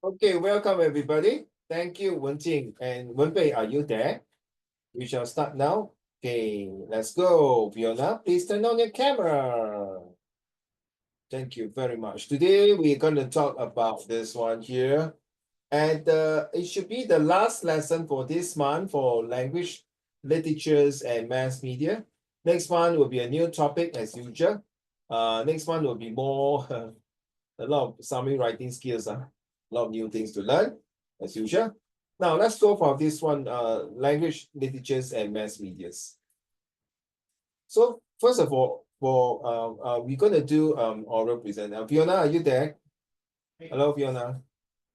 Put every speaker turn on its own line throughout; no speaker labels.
Okay, welcome everybody. Thank you, Wenjing and Wenbei. Are you there? We shall start now. Okay, let's go. Fiona, please turn on your camera. Thank you very much. Today we're going to talk about this one here. And it should be the last lesson for this month for language, literatures, and mass media. Next one will be a new topic as usual. Next one will be more a lot of summary writing skills, a lot of new things to learn as usual. Now let's go for this one, language, literatures, and mass medias. So first of all, we're gonna do oral present. Fiona, are you there? Hello, Fiona.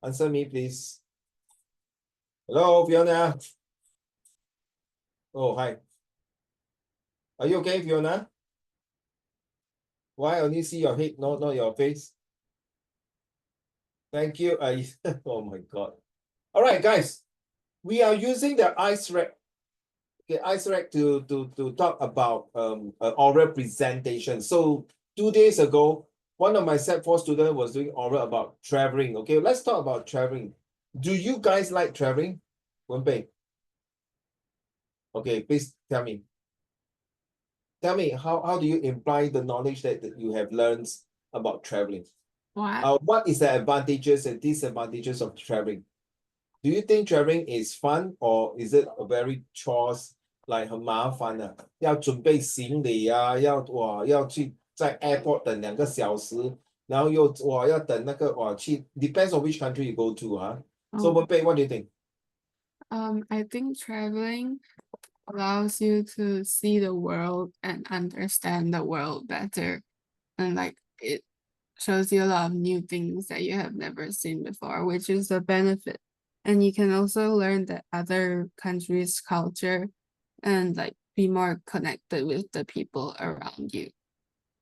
Answer me, please. Hello, Fiona. Oh, hi. Are you okay, Fiona? Why I only see your head, not your face? Thank you. Oh my God. All right, guys. We are using the ice rack. Okay, ice rack to talk about oral presentation. So 2 days ago, one of my Set 4 students was doing oral about traveling. Okay, let's talk about traveling. Do you guys like traveling? Wenbei. Okay, please tell me. Tell me, how do you imply the knowledge that you have learned about traveling? What is the advantages and disadvantages of traveling? Do you think traveling is fun or is it a very chores, like 很麻烦啊？要准备行李啊，要去在 airport 等2个小时，然后要等那个去 depends on which country you go to 啊。So Wenbei, what do you think?
I think traveling allows you to see the world and understand the world better. And like it shows you a lot of new things that you have never seen before, which is a benefit. And you can also learn the other countries' culture and like be more connected with the people around you.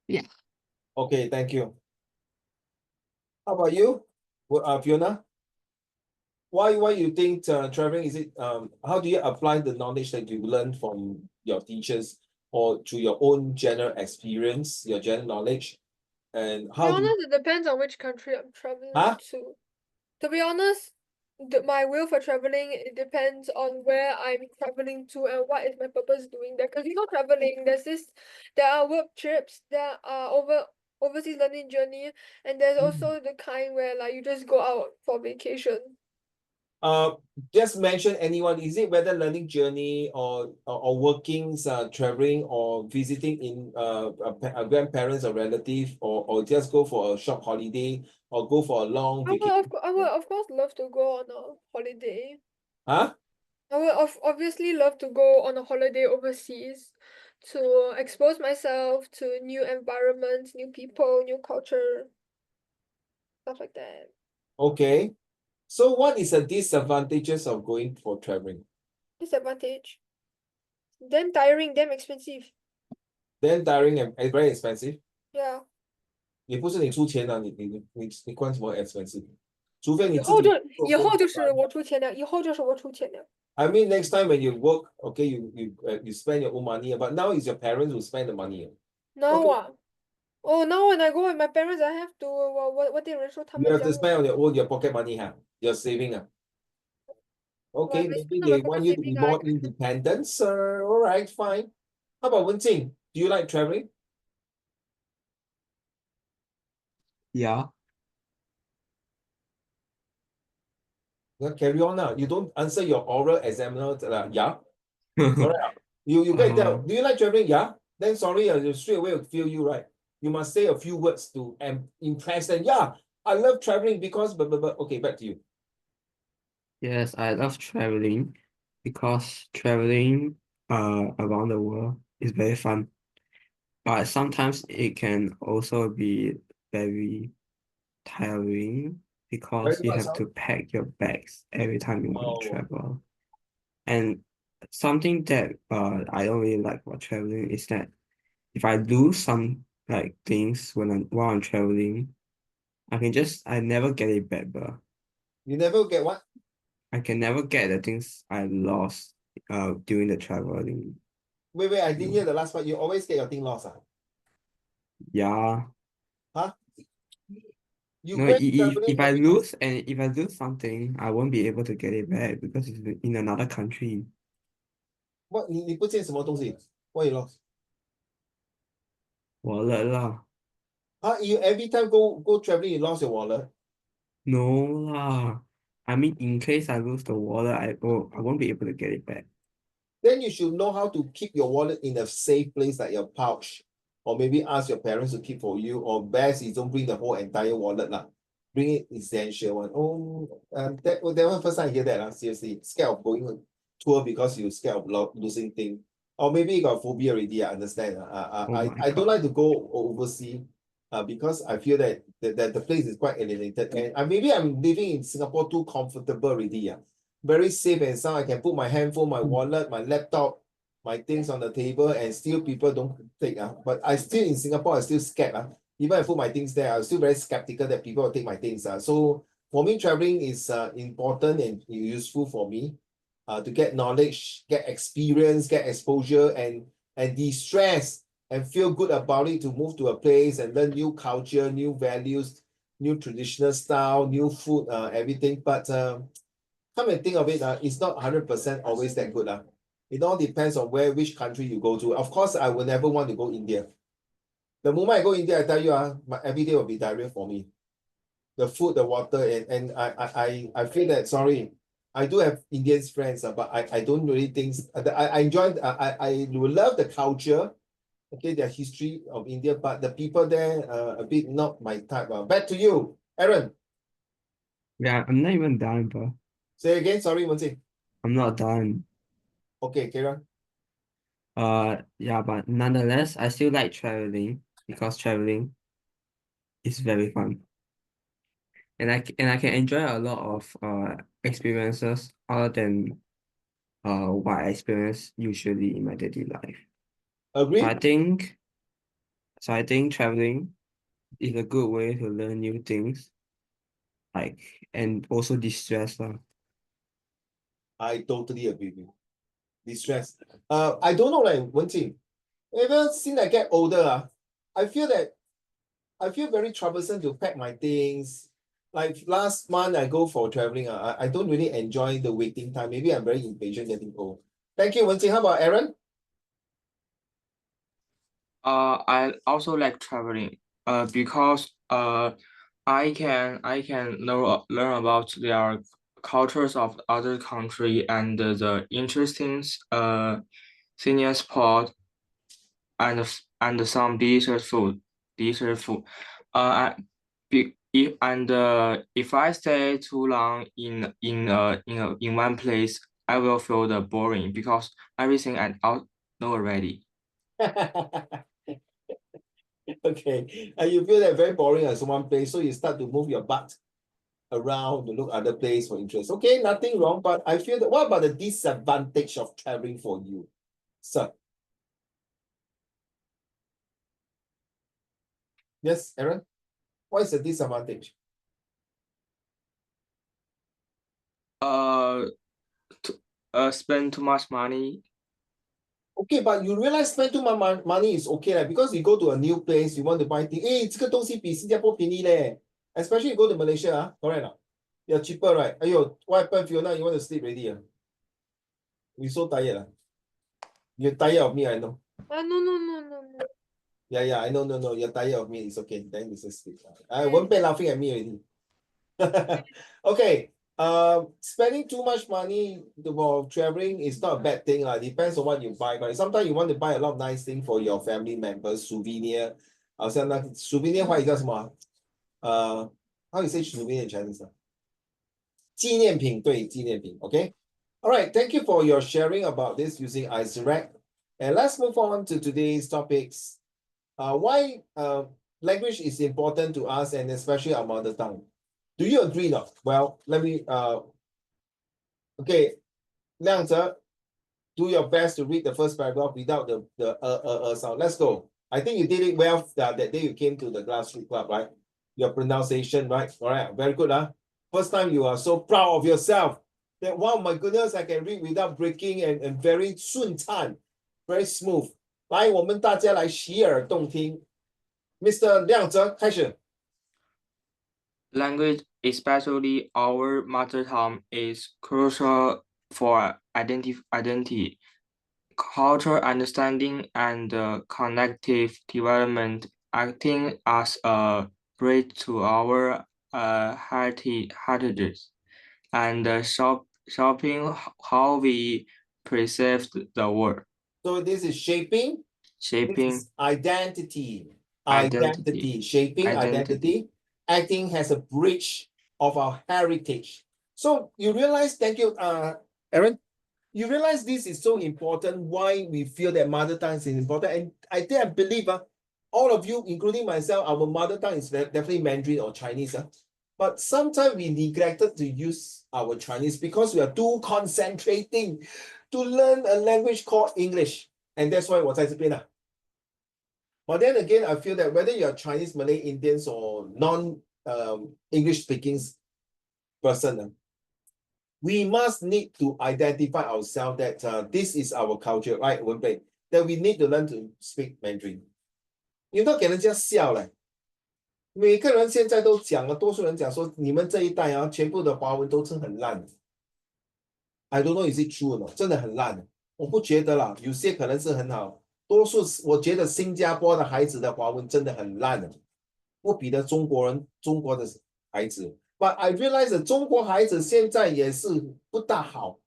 Yeah.
Okay, thank you. How about you, Fiona? Why you think traveling is it how do you apply the knowledge that you learned from your teachers or to your own general experience, your general knowledge, and
To be
how do you,
honest, it depends on which country I'm traveling
huh?
to. To be honest, my will for traveling, it depends on where I'm traveling to and what is my purpose doing there. Because traveling, there are work trips, there are overseas learning journey, and there's also the kind where like you just go out for vacation.
Just mention anyone. Is it whether learning journey or workings, traveling or visiting in a grandparents or relative, or just go for a short holiday or go for a long vacation?
I would of course love to go on a holiday.
Huh?
I would obviously love to go on a holiday overseas to expose myself to new environments, new people, new culture, stuff like that.
Okay. So what is the disadvantages of going for traveling?
Disadvantage. Damn tiring, damn expensive.
Then tiring and very expensive.
Yeah.
也不是你出钱啊，你关什么 expensive？除非你自己
以后就
做
以后就是我出钱了，以后就是我出钱了。
I mean, next time when you work, okay, you spend your own money, but now it's your parents who spend the money.
Now
Okay.
Oh, now when I go with my parents, I have to 我得忍受他
You
们
have
讲
to spend on your own, your pocket money, huh? Your saving. Okay, maybe they want you to be more independent, sir. All right, fine. How about Wenjing? Do you like traveling?
Yeah.
Well, carry on now. You don't answer your oral examiner. Yeah. All right. You can tell. Do you like traveling? Yeah. Then sorry, you straight away will feel you right. You must say a few words to impress them. Yeah, I love traveling because but okay, back to you.
Yes, I love traveling because traveling around the world is very fun. But sometimes it can also be very tiring because
Very
you
what
have
sound?
to pack your bags every time you want to
Oh,
travel. And something that I don't really like about traveling is that if I lose some like things while I'm traveling, I never get it back, but
you never get what?
I can never get the things I lost during the traveling.
Wait, I didn't hear the last part. You always get your thing lost,
Yeah.
Huh? You
No,
went traveling
if I
every
lose and if I lose something, I won't be able to get it back because it's in another country.
what 你不见什么东西 What you lost?
Wallet lah.
You every time go traveling, you lost your wallet.
No lah. I mean, in case I lose the wallet, I won't be able to get it back.
Then you should know how to keep your wallet in a safe place like your pouch. Or maybe ask your parents to keep for you. Or best is don't bring the whole entire wallet lah. Bring it essential one. That was first time I hear that. Seriously, scared of going on tour because you scared of losing thing. Or maybe you got phobia already, I understand.
Oh my
I don't
God.
like to go overseas because I feel that the place is quite alienated. And maybe I'm living in Singapore too comfortable already. Very safe and sound. I can put my handphone, my wallet, my laptop, my things on the table, and still people don't take. But I still in Singapore, I still scared. Even I put my things there, I'm still very skeptical that people will take my things. So for me, traveling is important and useful for me to get knowledge, get experience, get exposure, and de-stress and feel good about it to move to a place and learn new culture, new values, new traditional style, new food, everything. But come and think of it, it's not 100% always that good. It all depends on which country you go to. Of course, I will never want to go India. The moment I go India, I tell you, every day will be diarrhea for me. The food, the water, and I feel that, sorry, I do have Indian friends, but I don't really think, I enjoy, I will love the culture, okay, their history of India, but the people there a bit not my type. Back to you, Aaron.
Yeah, I'm not even done, bro.
Say again, sorry, Wenjing.
I'm not done.
Okay, Kira.
Yeah, but nonetheless, I still like traveling because traveling is very fun. And I can enjoy a lot of experiences other than what I experience usually in my daily life. So
Agree?
I think traveling is a good way to learn new things, like, and also distress.
I totally agree with you. Distress. I don't know, like Wenjing. Ever since I get older, I feel very troublesome to pack my things. Like last month, I go for traveling. I don't really enjoy the waiting time. Maybe I'm very impatient getting old. Thank you, Wenjing. How about Aaron?
I also like traveling. Because I can learn about their cultures of other country and the interesting senior sport and some delicious food. Delicious food. If I stay too long in one place, I will feel the boring because everything I know already.
Okay. You feel that very boring at one place, so you start to move your butt around to look other place for interest. Okay, nothing wrong, but I feel that what about the disadvantage of traveling for you, sir? Yes, Aaron? What is the disadvantage?
Spend too much money.
Okay, but you realize spend too much money is okay, right? Because you go to a new place, you want to buy things. 这个东西比新加坡便宜嘞。Especially you go to Malaysia, correct not? You're cheaper, right? What happened, Fiona? You want to sleep already? You so tired. You're tired of me, I know.
No.
Yeah, I know, no. You're tired of me. It's okay. Then you just sleep. I won't be laughing at me already. Okay. Spending too much money for traveling is not a bad thing. Depends on what you buy. But sometimes you want to buy a lot of nice things for your family members, souvenir. 好像那 souvenir 话语叫什么？ how you say souvenir in Chinese? 纪念品，对，纪念品。Okay. All right. Thank you for your sharing about this using iSirect. And let's move on to today's topics. Why language is important to us and especially our mother tongue. Do you agree not? Well, let me okay, 亮哲, do your best to read the first paragraph without the sound. Let's go. I think you did it well that day you came to the grassroots club, right? Your pronunciation, right? All right, very good. First time you are so proud of yourself that, wow, my goodness, I can read without breaking and very 顺畅, very smooth. 来，我们大家来洗耳动听。Mr. 亮哲，开始。
Language, especially our mother tongue, is crucial for identity, cultural understanding, and connective development, acting as a bridge to our heritages, and shaping how we perceive the world,
So this is shaping. This
shaping
is identity.
identity,
Shaping
identity.
identity. Acting has a bridge of our heritage. So you realize, thank you, Aaron. You realize this is so important, why we feel that mother tongue is important. And I believe all of you, including myself, our mother tongue is definitely Mandarin or Chinese. But sometimes we neglected to use our Chinese because we are too concentrating to learn a language called English. And that's why 我在这边啊。But then again, I feel that whether you're Chinese, Malay, Indians, or non-English speaking person, we must need to identify ourselves that this is our culture, right, Wenbei? That we need to learn to speak Mandarin. 你都给人家笑了。每个人现在都讲了，多数人讲说，你们这一代啊，全部的华文都是很烂的。I don't know is it true or not，真的很烂的。我不觉得啦，有些可能是很好。多数我觉得新加坡的孩子的华文真的很烂的，不比得中国的孩子。But I realize 中国孩子现在也是不大好。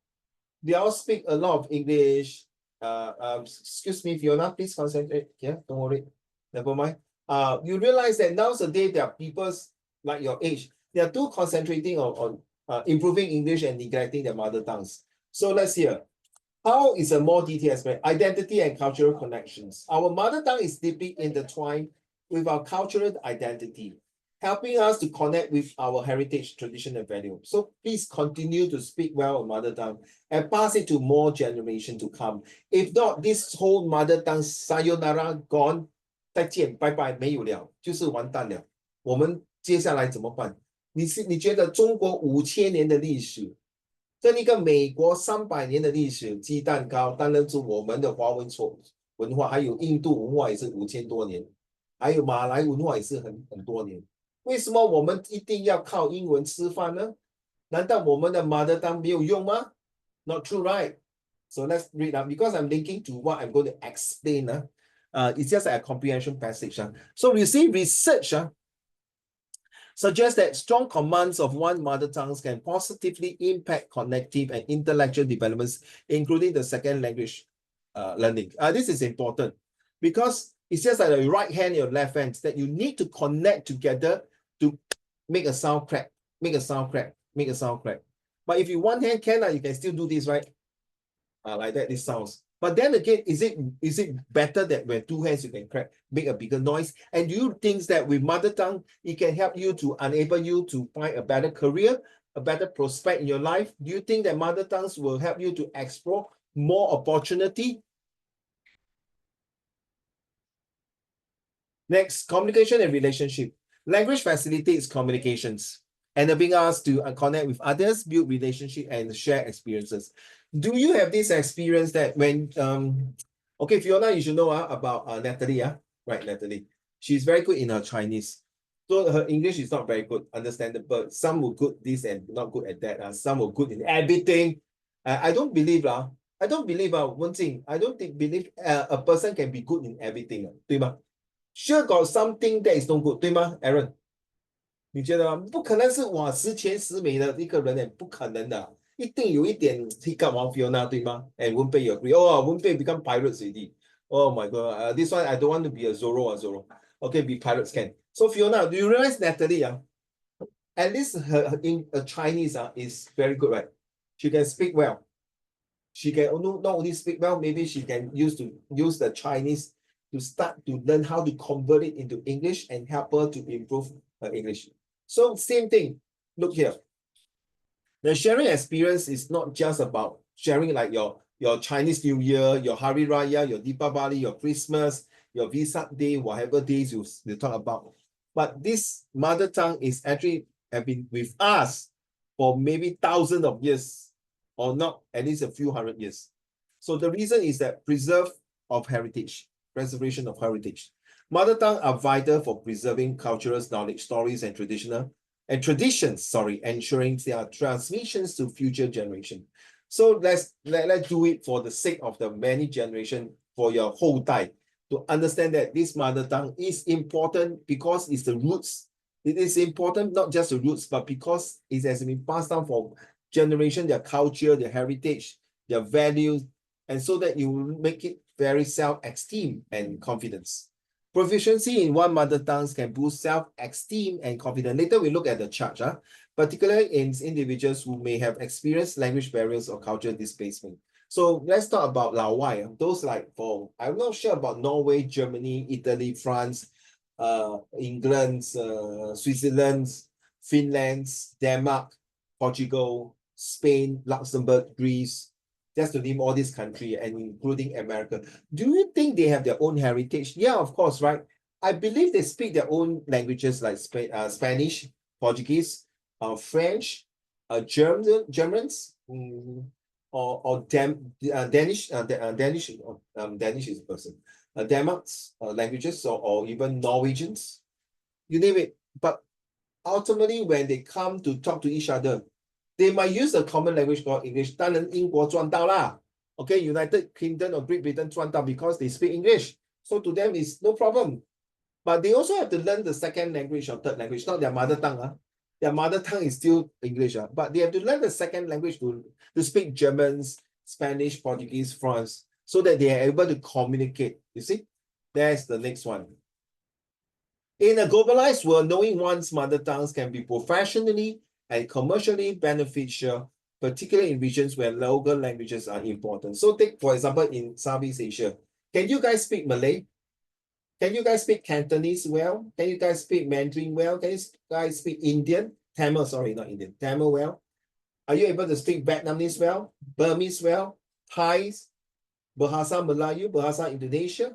They all speak a lot of English. Excuse me, Fiona, please concentrate. Yeah, don't worry. Never mind. You realize that nowadays there are people like your age, they are too concentrating on improving English and neglecting their mother tongues. So let's hear. How is a more detailed aspect? Identity and cultural connections. Our mother tongue is deeply intertwined with our cultural identity, helping us to connect with our heritage, tradition, and value. So please continue to speak well of mother tongue and pass it to more generation to come. If not, this whole mother tongue sayonara gone, 再见，拜拜，没有了，就是完蛋了。我们接下来怎么办？你觉得中国5000年的历史，跟一个美国300年的历史，鸡蛋糕，当然是我们的华文文化，还有印度文化也是5000多年，还有马来文化也是很多年。为什么我们一定要靠英文吃饭呢？难道我们的 mother tongue 没有用吗？ Not true, right? So let's read up because I'm linking to what I'm going to explain. It's just a comprehension passage. So you see, research suggests that strong commands of one mother tongue can positively impact cognitive and intellectual developments, including the second language learning. This is important because it's just like the right hand and your left hand that you need to connect together to make a sound crack, make a sound crack, make a sound crack. But if you one hand can, you can still do this, right? Like that, this sounds. But then again, is it better that when two hands you can crack, make a bigger noise? And do you think that with mother tongue, it can help you to enable you to find a better career, a better prospect in your life? Do you think that mother tongues will help you to explore more opportunity? Next, communication and relationship. Language facilitates communications, enabling us to connect with others, build relationship, and share experiences. Do you have this experience that when okay, Fiona, you should know about Natalie, right? Natalie, she's very good in her Chinese. So her English is not very good, understandable. Some were good this and not good at that. Some were good in everything. I don't believe I don't believe one thing. I don't believe a person can be good in everything. 对吗? Sure got something that is no good, 对吗 Aaron? 你觉得不可能是哇十全十美的一个人呢，不可能的，一定有一点 hiccup on Fiona 对吗 ？And Wenbei you agree? Oh, Wenbei become pirates already. Oh my god, this one I don't want to be a Zoro. Okay, be pirates can. So Fiona, do you realize Natalie? At least her in Chinese is very good, right? She can speak well. She can not only speak well, maybe she can use the Chinese to start to learn how to convert it into English and help her to improve her English. So same thing, look here. The sharing experience is not just about sharing like your Chinese New Year, your Hari Raya, your Deepavali, your Christmas, your Vesak Day, whatever days you talk about. But this mother tongue is actually have been with us for maybe thousands of years, or not at least a few hundred years. So the reason is that preservation of heritage. Mother tongue are vital for preserving cultural knowledge, stories, and traditional and traditions, sorry, ensuring their transmissions to future generation. So let's do it for the sake of the many generation, for your whole time, to understand that this mother tongue is important because it's the roots. It is important not just the roots, but because it has been passed down for generation, their culture, their heritage, their values, and so that you will make it very self-esteem and confidence. Proficiency in one mother tongue can boost self-esteem and confidence. Later we look at the chart, particularly in individuals who may have experienced language barriers or cultural displacement. So let's talk about Lao Wai. Those like I'm not sure about Norway, Germany, Italy, France, England, Switzerland, Finland, Denmark, Portugal, Spain, Luxembourg, Greece, just to name all these countries, and including America. Do you think they have their own heritage? Yeah, of course, right? I believe they speak their own languages like Spanish, Portuguese, French, Germans, or Danish. Danish is a person. Denmark's languages, or even Norwegians, you name it. But ultimately, when they come to talk to each other, they might use a common language called English. 当然，英国赚到啦。Okay, United Kingdom or Great Britain 赚到 because they speak English. So to them, it's no problem. But they also have to learn the second language or third language, not their mother tongue. Their mother tongue is still English, but they have to learn the second language to speak Germans, Spanish, Portuguese, France, so that they are able to communicate. You see, there's the next one. In a globalized world, knowing one's mother tongues can be professionally and commercially beneficial, particularly in regions where local languages are important. So take, for example, in Southeast Asia, can you guys speak Malay? Can you guys speak Cantonese well? Can you guys speak Mandarin well? Can you guys speak Indian? Tamil, sorry, not Indian. Tamil well? Are you able to speak Vietnamese well? Burmese well? Thais? Bahasa Melayu? Bahasa Indonesia?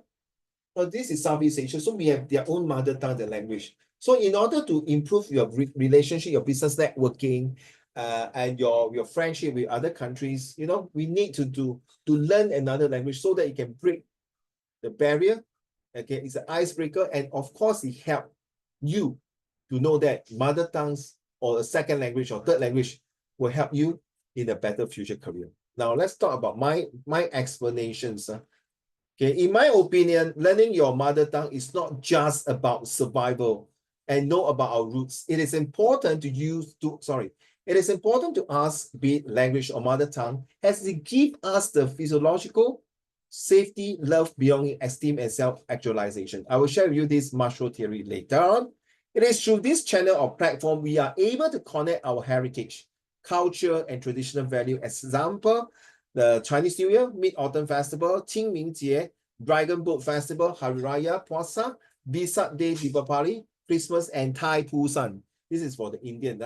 Well, this is Southeast Asia, so we have their own mother tongue, the language. So in order to improve your relationship, your business networking, and your friendship with other countries, we need to learn another language so that you can break the barrier. Okay, it's an icebreaker, and of course, it helps you to know that mother tongues or a second language or third language will help you in a better future career. Now, let's talk about my explanations. Okay, in my opinion, learning your mother tongue is not just about survival and know about our roots. It is important it is important to us, be it language or mother tongue, as it gives us the physiological safety, love, belonging, esteem, and self-actualization. I will share with you this Marshall theory later on. It is through this channel or platform we are able to connect our heritage, culture, and traditional value. As example, the Chinese New Year, Mid-Autumn Festival, Qingming Dragon Boat Festival, Hari Raya, Puasa, Vesak Day, Deepavali, Christmas, and Thai Pusan. This is for the Indian.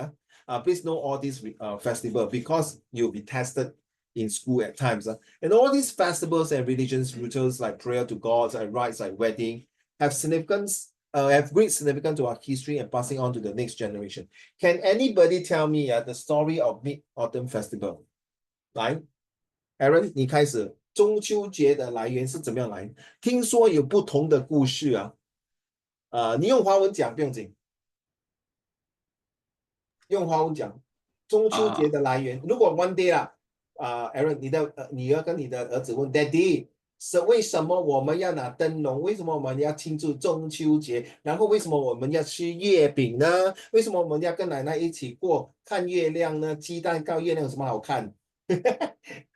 Please know all these festivals because you'll be tested in school at times. And all these festivals and religions, rituals like prayer to gods and rites like wedding have great significance to our history and passing on to the next generation. Can anybody tell me the story of Mid-Autumn Festival? 来 Aaron, 你开始。中秋节的来源是怎么样来？听说有不同的故事啊。你用华文讲不用紧，用华文讲中秋节的来源。如果 one day 啦，Aaron， 你的女儿跟你的儿子问 Daddy， 是为什么我们要拿灯笼？为什么我们要庆祝中秋节？然后为什么我们要吃月饼呢？为什么我们要跟奶奶一起看月亮呢？鸡蛋糕月亮有什么好看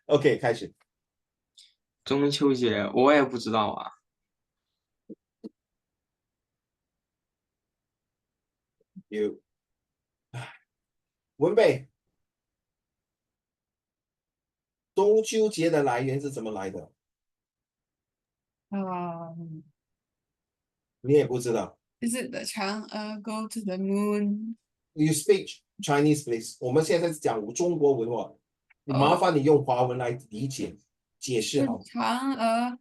？OK， 开始。
中秋节我也不知道啊。
文贝，中秋节的来源是怎么来的？你也不知道。
Is it the 嫦娥 go to the moon?
You speak Chinese, please. 我们现在是讲中国文化，麻烦你用华文来理解解释好。
嫦娥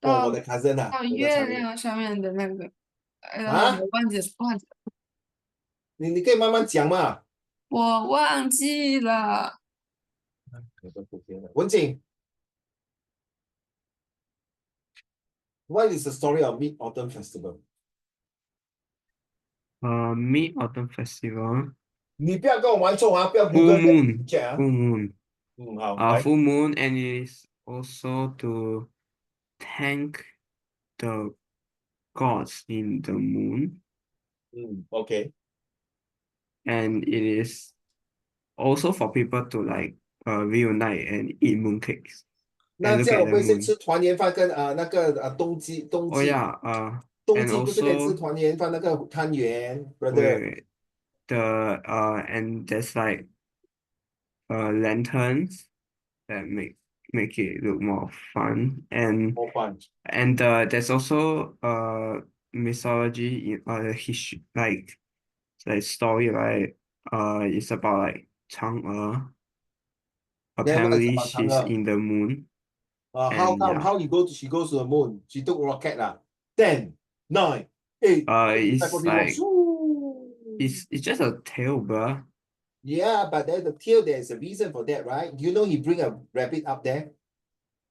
我的 cousin
到月亮上面的那个，我忘记了。
你可以慢慢讲嘛。
我忘记了。
文景 ，What is the story of Mid-Autumn Festival?
Mid-Autumn Festival
你不要跟我玩错啊，不要
full
Google
moon,
check 啊。
full moon,
好，来，
full moon, and it is also to thank the gods in the moon,
OK，
and it is also for people to like reunite and eat mooncakes
那
and look
这样
at
我
the
不会是
moon.
吃团圆饭跟那个冬
Oh
季
yeah,
冬
and
季不是可以吃
also
团圆饭那个汤圆
wait,
，brother？
wait, the and there's like lanterns that make it look more fun,
More fun.
and there's also mythology in history like story, right? It's about like Chang'e, a
Then what is
family.
about
She's
Chang'e?
in the moon,
How
and
come?
yeah,
How she goes to the moon? She took rocket lah. 10, 9, 8.
it's like
Shoo.
it's just a tale, bruh.
Yeah, but there's a tail. There's a reason for that, right? You know he bring a rabbit up there.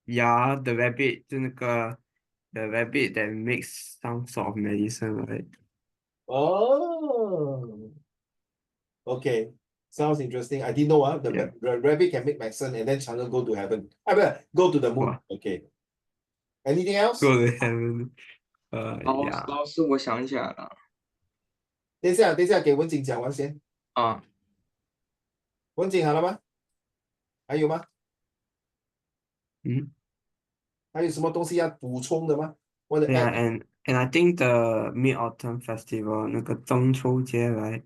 Yeah, the rabbit 就那个 the rabbit that makes some sort of medicine, right?
Oh, okay. Sounds interesting. I didn't know
Yeah.
the rabbit can make medicine and then Chang'e go to heaven. Go to the moon.
Wow.
Okay. Anything else?
Go to heaven.
老
Yeah.
老师，我想起来了
等一下，给文景讲完先。
啊，
文景好了吗？还有吗？
嗯。
还有什么东西要补充的吗？或者
Yeah,
add？
and I think the Mid-Autumn Festival, 那个中秋节, right?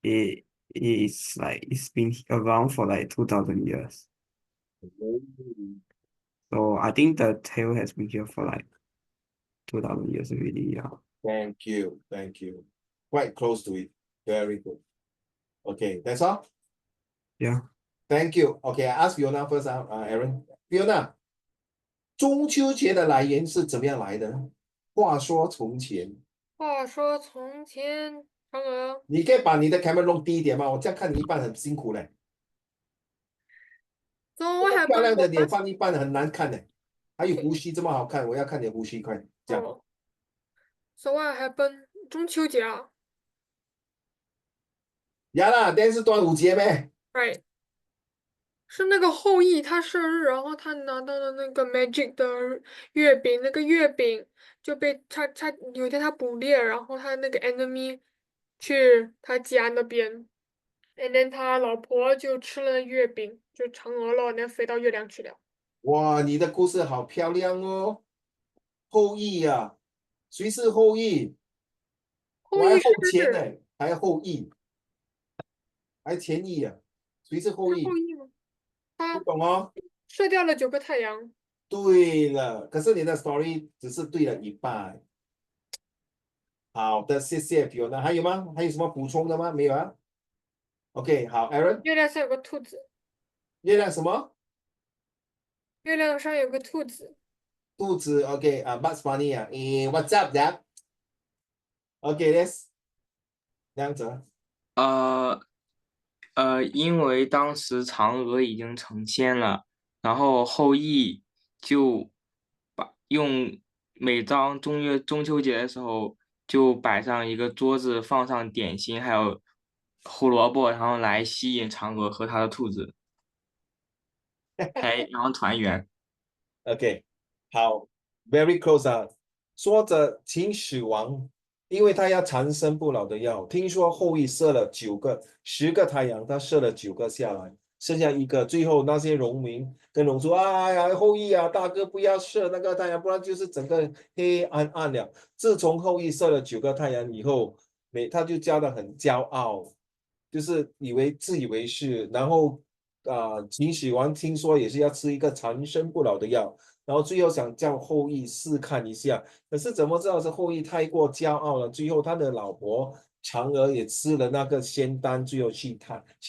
It is like it's been around for like 2000 years. So I think the tale has been here for like 2000 years already. Yeah.
Thank you. Quite close to it. Very good. Okay, that's all.
Yeah.
Thank you. Okay, I ask Fiona first. Aaron. Fiona，中秋节的来源是怎么样来的？话说从前，
话说从前，嫦娥
你可以把你的 camera 弄低一点吗？我这样看你一半很辛苦嘞。
So
这
what
么漂
happened
亮的脸
was
放一半很难看呢。还有胡须这么好看，我要看你的胡须，快这样。
So what happened 中秋节啊
呀啦，但是端午节呗。
，right？是那个后羿他生日，然后他拿到了那个 magic 的月饼，那个月饼就被他有一天他捕猎，然后他那个 enemy 去他家那边，and then 他老婆就吃了月饼，就嫦娥了，然后飞到月亮去了。
哇，你的故事好漂亮哦。后羿呀，谁是后羿？我还
后羿
后前呢，
是
还后羿，还前羿呀，谁是后羿？
后羿吗？
不
他
懂哦。
射掉了9个太阳。
对了，可是你的 story 只是对了一半。好的，谢谢 Fiona。还有吗？还有什么补充的吗？没有啊。OK，好，Aaron，
月亮上有个兔子，
月亮什么？
月亮上有个兔子。
肚子。OK 啊，Bugs Bunny 啊，What's up, Dad？OK，this 这样子。
因为当时嫦娥已经成仙了，然后后羿就用每当中秋节的时候，就摆上一个桌子，放上点心，还有胡萝卜，然后来吸引嫦娥和她的兔子，然后团圆。
OK，好，very close 啊。说着秦始皇，因为他要长生不老的药，听说后羿射了10个太阳，他射了9个下来，剩下一个。最后那些农民跟龙说：“哎呀，后羿啊，大哥不要射那个太阳，不然就是整个黑暗暗了。”自从后羿射了9个太阳以后，他就叫得很骄傲，就是自以为是。然后秦始皇听说也是要吃一个长生不老的药。然后最后想叫后羿试看一下，可是怎么知道是后羿太过骄傲了？最后他的老婆嫦娥也吃了那个仙丹，最后去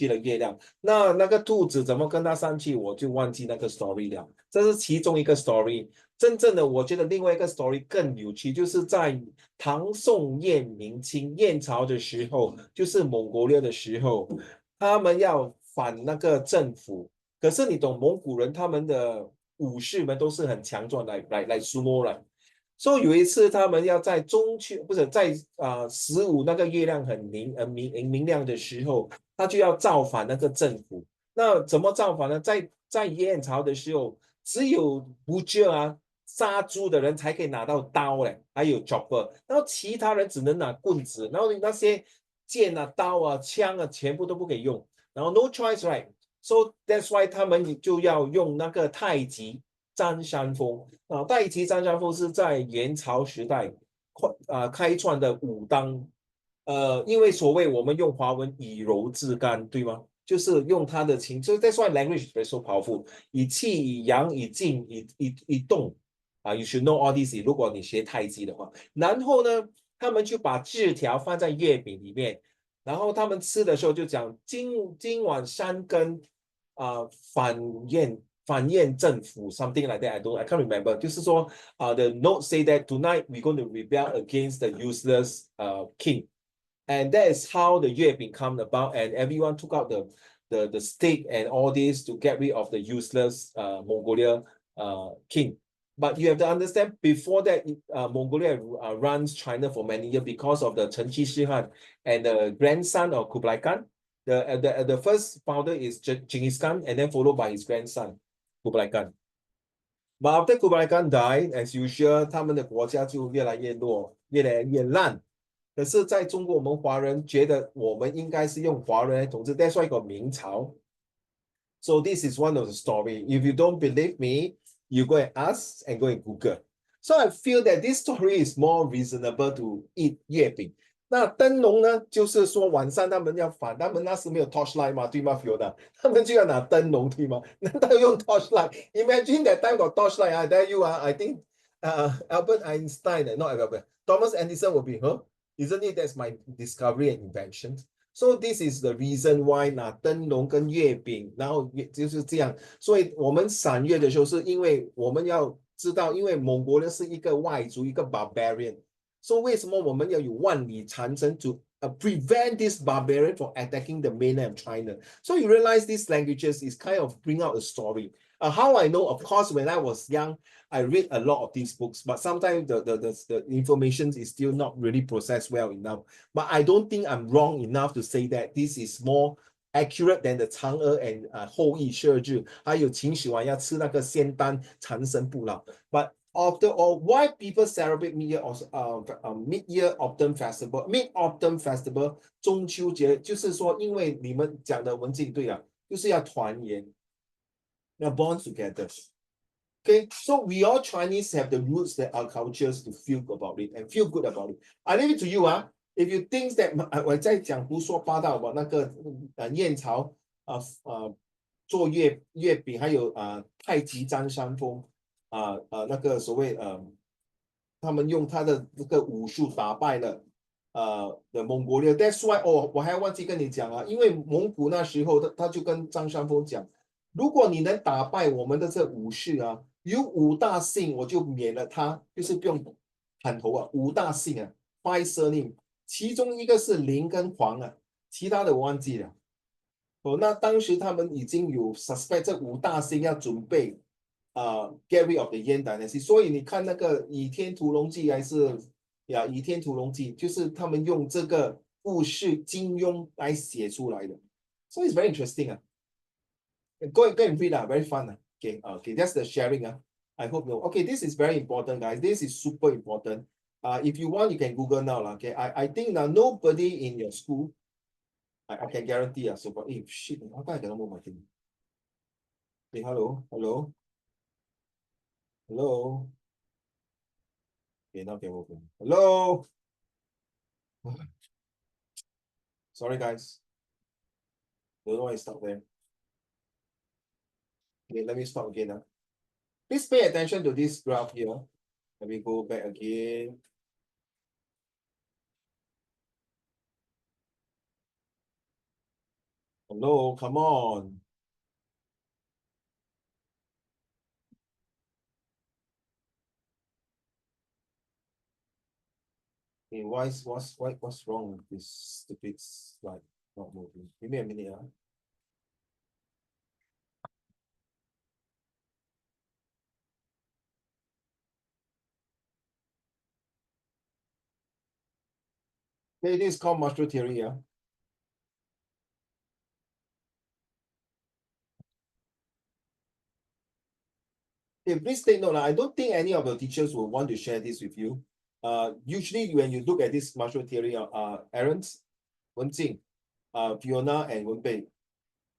了月亮。那个兔子怎么跟他上去，我就忘记那个 story 了。这是其中一个 story。真正的，我觉得另外一个 story 更有趣，就是在唐宋燕明清燕朝的时候，就是蒙古人的时候，他们要反那个政府。可是你懂蒙古人他们的武士们都是很强壮，来 sumo 了。所以有一次他们要在中秋，不是在15那个月亮很明亮的时候，他就要造反那个政府。那怎么造反呢？在燕朝的时候，只有butcher啊杀猪的人才可以拿到刀嘞，还有 chopper，然后其他人只能拿棍子，然后那些剑啊、刀啊、枪啊，全部都不可以用。然后 no choice right，so that's why 他们就要用那个太极占山峰啊。太极占山峰是在元朝时代开创的武当。因为所谓我们用华文以柔制刚，对吗？就是用它的情，so that's why language is very so powerful。以气、以阳、以静、以动啊，you should know all this。如果你学太极的话，然后呢，他们就把字条放在月饼里面，然后他们吃的时候就讲今晚三更反燕政府 something like that。I can't remember。就是说the note say that tonight we're going to rebel against the useless king。And that is how the Yue become about, and everyone took out the stick and all this to get rid of the useless Mongolia king. But you have to understand, before that, Mongolia runs China for many years because of the Chen Qi and the grandson of Kublai Khan. The first founder is Genghis Khan, and then followed by his grandson, Kublai Khan. But after Kublai Khan died, as usual, 他们的国家就越来越弱，越来越烂。可是在中国，我们华人觉得我们应该是用华人来统治，that's why 一个明朝。So this is one of the story. If you don't believe me, you go and ask and go and Google. So I feel that this story is more reasonable to eat 月饼。那灯笼呢，就是说晚上他们要反，他们那时没有 torchlight 嘛，对吗 Fiona？他们就要拿灯笼，对吗？难道用 torchlight？Imagine that time got torchlight. I tell you, I think Albert Einstein, not Albert, Thomas Edison will be, huh? Isn't it that's my discovery and invention? So this is the reason why 拿灯笼跟月饼，然后就是这样。所以我们赏月的时候，是因为我们要知道，因为蒙古人是一个外族，一个 barbarian。So 为什么我们要有万里长城 to prevent this barbarian from attacking the mainland of China? So you realize these languages is kind of bring out a story. How I know, of course, when I was young, I read a lot of these books, but sometimes the information is still not really processed well enough. But I don't think I'm wrong enough to say that this is more accurate than the 嫦娥 and 后羿射日，还有秦始皇要吃那个仙丹长生不老。But after all, why people celebrate mid-year autumn festival? Mid-autumn festival 中秋节，就是说，因为你们讲的文静对了，就是要团圆，要 bond together. Okay, so we all Chinese have the roots that our cultures to feel about it and feel good about it. I leave it to you. If you think that 我在讲胡说八道 about 那个燕朝做月饼，还有太极占山峰那个所谓他们用他的这个武术打败了的蒙古人。That's why 我还忘记跟你讲因为蒙古那时候他就跟张三丰讲，如果你能打败我们的这武士有5大姓，我就免了他，就是不用砍头5大姓5 surname， 其中一个是林跟黄其他的我忘记了。那当时他们已经有 suspect 这5大姓要准备get rid of the Yan dynasty， 所以你看那个《倚天屠龙记》还是《倚天屠龙记》，就是他们用这个故事金庸来写出来的。So it's very interesting Go and read very fun Okay, that's the sharing I hope you okay. This is very important, guys. This is super important. If you want, you can Google now Okay, I think now nobody in your school, I can guarantee so but shit, how come I cannot move my thing? Hey, hello. Okay, now can move. Hello. Sorry, guys. Don't know why I stop there. Okay, let me stop again Please pay attention to this graph here. Let me go back again. Hello, come on. Okay, what's wrong with this stupid slide not moving? Give me a minute Okay, this is called mushroom theory please take note. I don't think any of your teachers will want to share this with you. Usually when you look at this martial theory, Aaron, Wenjing, Fiona, and Wenbei,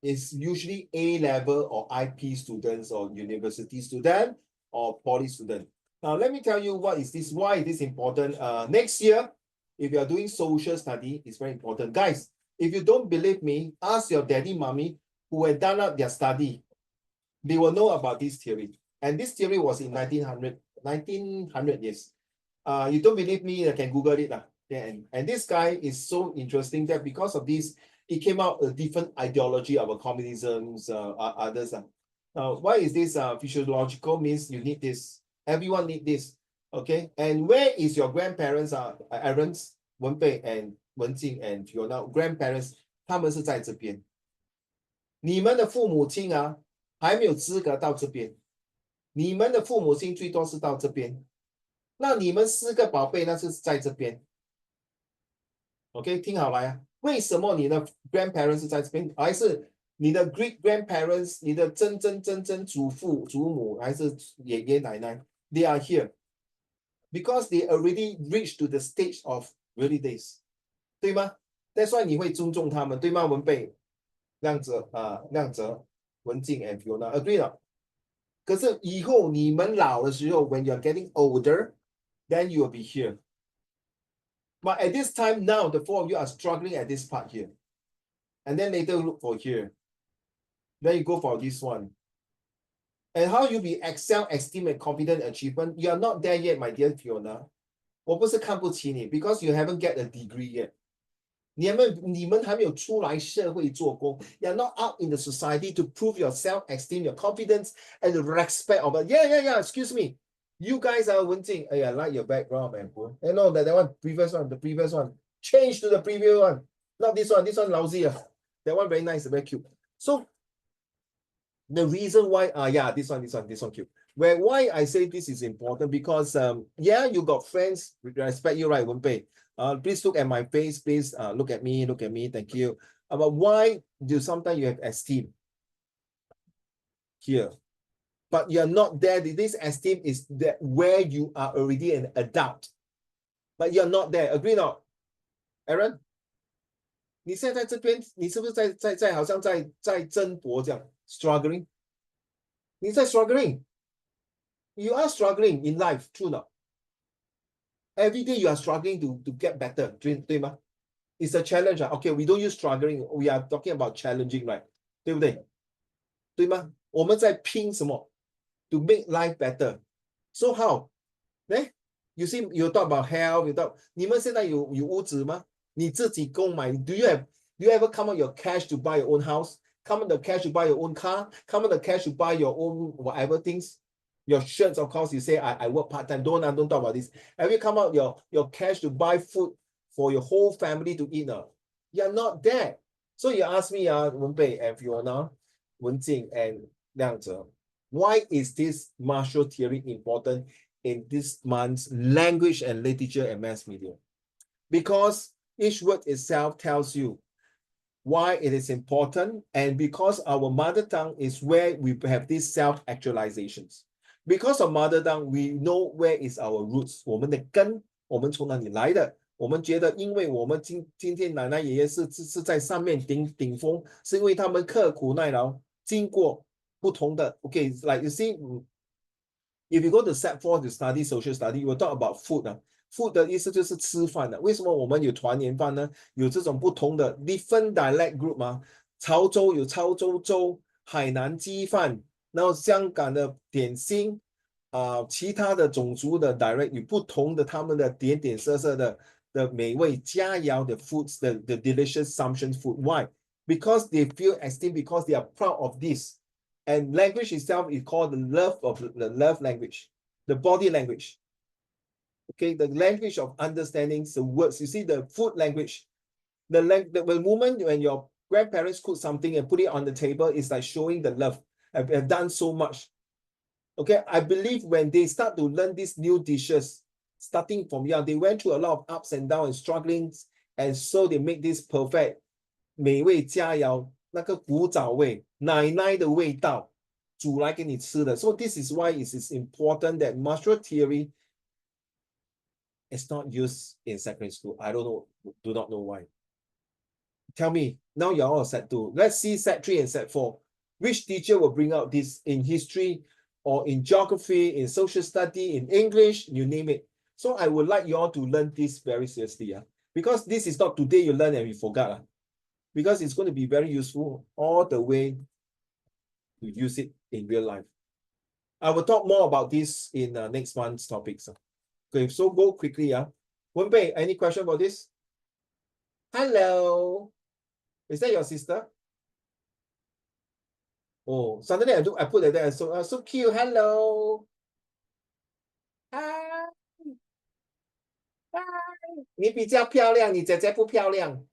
it's usually A level or IP students or university student or poly student. Now, let me tell you what is this, why it is important. Next year, if you are doing social study, it's very important. Guys, if you don't believe me, ask your daddy, mommy, who had done up their study. They will know about this theory. And this theory was in 1900, yes. You don't believe me, you can Google it. And this guy is so interesting that because of this, it came out a different ideology of communism, others. Now, why is this physiological? Means you need this. Everyone need this. Okay. And where is your grandparents? Aaron's, Wenbei and Wenjing and Fiona grandparents, 他们是在这边。你们的父母亲还没有资格到这边。你们的父母亲最多是到这边。那你们4个宝贝那是在这边。OK， 听好来为什么你的 grandparents 是在这边，还是你的 great grandparents， 你的曾祖父祖母还是爷爷奶奶 ，they are here because they already reached to the stage of early days， 对吗 ？That's why 你会尊重他们，对吗？文贝、亮哲、文静 and Fiona agree 了。可是以后你们老的时候 ，when you're getting older，then you will be here. But at this time now, the 4 of you are struggling at this part here. And then later look for here. Then you go for this one. And how you be excel, esteem, and confident achievement, you are not there yet, my dear Fiona. 我不是看不起你 because you haven't get a degree yet. 你们还没有出来社会做工 You're not out in the society to prove your self-esteem, your confidence, and the respect of it. Yeah, excuse me. You guys are Wenjing. Hey, I like your background, man. Hey, no, that one, the previous one. Change to the previous one. Not this one lousy. That one very nice, very cute. So, the reason why, yeah, this one cute. Why I say this is important because, yeah, you got friends, respect you, right, Wenpei? Please look at my face, please look at me, thank you. But why do sometimes you have esteem here? But you're not there. This esteem is that where you are already an adult. But you're not there. Agree not? Aaron? 你现在在这边，你是不是在好像在争夺这样 struggling？ 你在 struggling？ You are struggling in life, true not? Every day you are struggling to get better, 对吗？ It's a challenge. Okay, we don't use struggling. We are talking about challenging, right? 对不对？对吗？我们在拼什么 ？To make life better. So how? You see, you talk about health. You talk. 你们现在有屋子吗？你自己购买 Do you ever come out your cash to buy your own house? Come out the cash to buy your own car? Come out the cash to buy your own whatever things? Your shirts, of course, you say, I work part-time. Don't talk about this. Have you come out your cash to buy food for your whole family to eat now? You're not there. So you ask me, Wenbei and Fiona, Wenjing and Liang Zhe, why is this martial theory important in this month's language and literature and mass media? Because each word itself tells you why it is important, and because our mother tongue is where we have these self-actualizations. Because of mother tongue, we know where is our roots. 我们的根，我们从哪里来的？我们觉得，因为我们今天奶奶爷爷是在上面顶峰，是因为他们刻苦耐劳，经过不同的。Okay, like you see, if you go to Set 4 to study social study, you will talk about food. Food 的意思就是吃饭的。为什么我们有团年饭呢？有这种不同的 different dialect group 吗？潮州有潮州粥，海南鸡饭。然后香港的点心，其他的种族的 direct 有不同的他们的点点色色的美味佳肴的 foods, the delicious sumptuous food. Why? Because they feel esteem, because they are proud of this. And language itself is called the love language, the body language. Okay, the language of understanding the words. You see the food language. The moment when your grandparents cook something and put it on the table, it's like showing the love. Have done so much. Okay, I believe when they start to learn these new dishes, starting from young, they went through a lot of ups and downs and strugglings, and so they make this perfect 美味佳肴，那个古早味，奶奶的味道煮来给你吃的。So this is why it is important that mushroom theory is not used in secondary school. I don't know, do not know why. Tell me, now you're all set 2. Let's see set 3 and set 4. Which teacher will bring out this in history or in geography, in social study, in English, you name it. So I would like you all to learn this very seriously. Because this is not today you learn and you forgot. Because it's going to be very useful all the way to use it in real life. I will talk more about this in next month's topics. Okay, so go quickly. Wenbei, any question about this? Hello. Is that your sister? Oh, suddenly I put like that. So cute. Hello. Hi. Hi. 你比较漂亮，你姐姐不漂亮。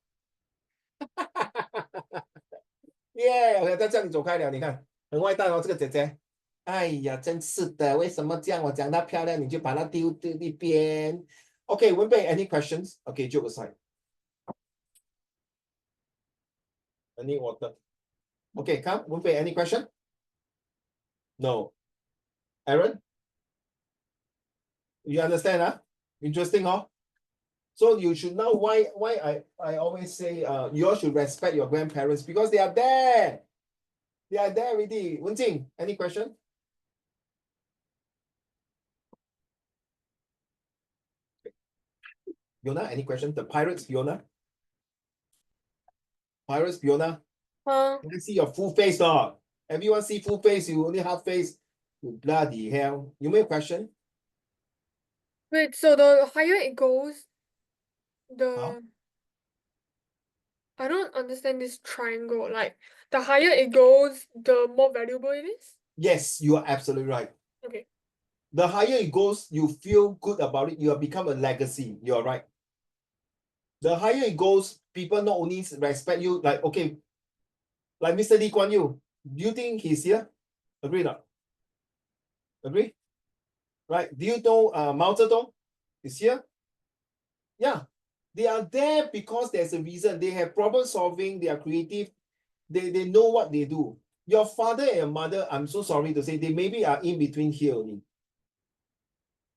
耶，我在这里走开了，你看，很坏蛋哦，这个姐姐。哎呀，真是的，为什么这样？我讲她漂亮，你就把她丢一边。Okay, Wenbei, any questions? Okay, joke aside. I need water. Okay, come, Wenbei, any question? No. Aaron? You understand, huh? Interesting, huh? So you should know why I always say you all should respect your grandparents because they are there. They are there already. Wenjing, any question? Fiona, any question? The pirates, Fiona? Pirates, Fiona? Can I see your full face, dog? Everyone see full face, you only half face. You bloody hell. You make a question?
Wait, so the higher it goes,
Huh?
I don't understand this triangle. Like, the higher it goes, the more valuable it is?
Yes, you are absolutely right.
Okay.
The higher it goes, you feel good about it. You have become a legacy. You are right. The higher it goes, people not only respect you, like, okay, like Mr. Lee Kuan Yew, do you think he's here? Agree or not? Agree? Right? Do you know Mao Zedong is here? Yeah. They are there because there's a reason. They have problem solving, they are creative, they know what they do. Your father and your mother, I'm so sorry to say, they maybe are in between here only.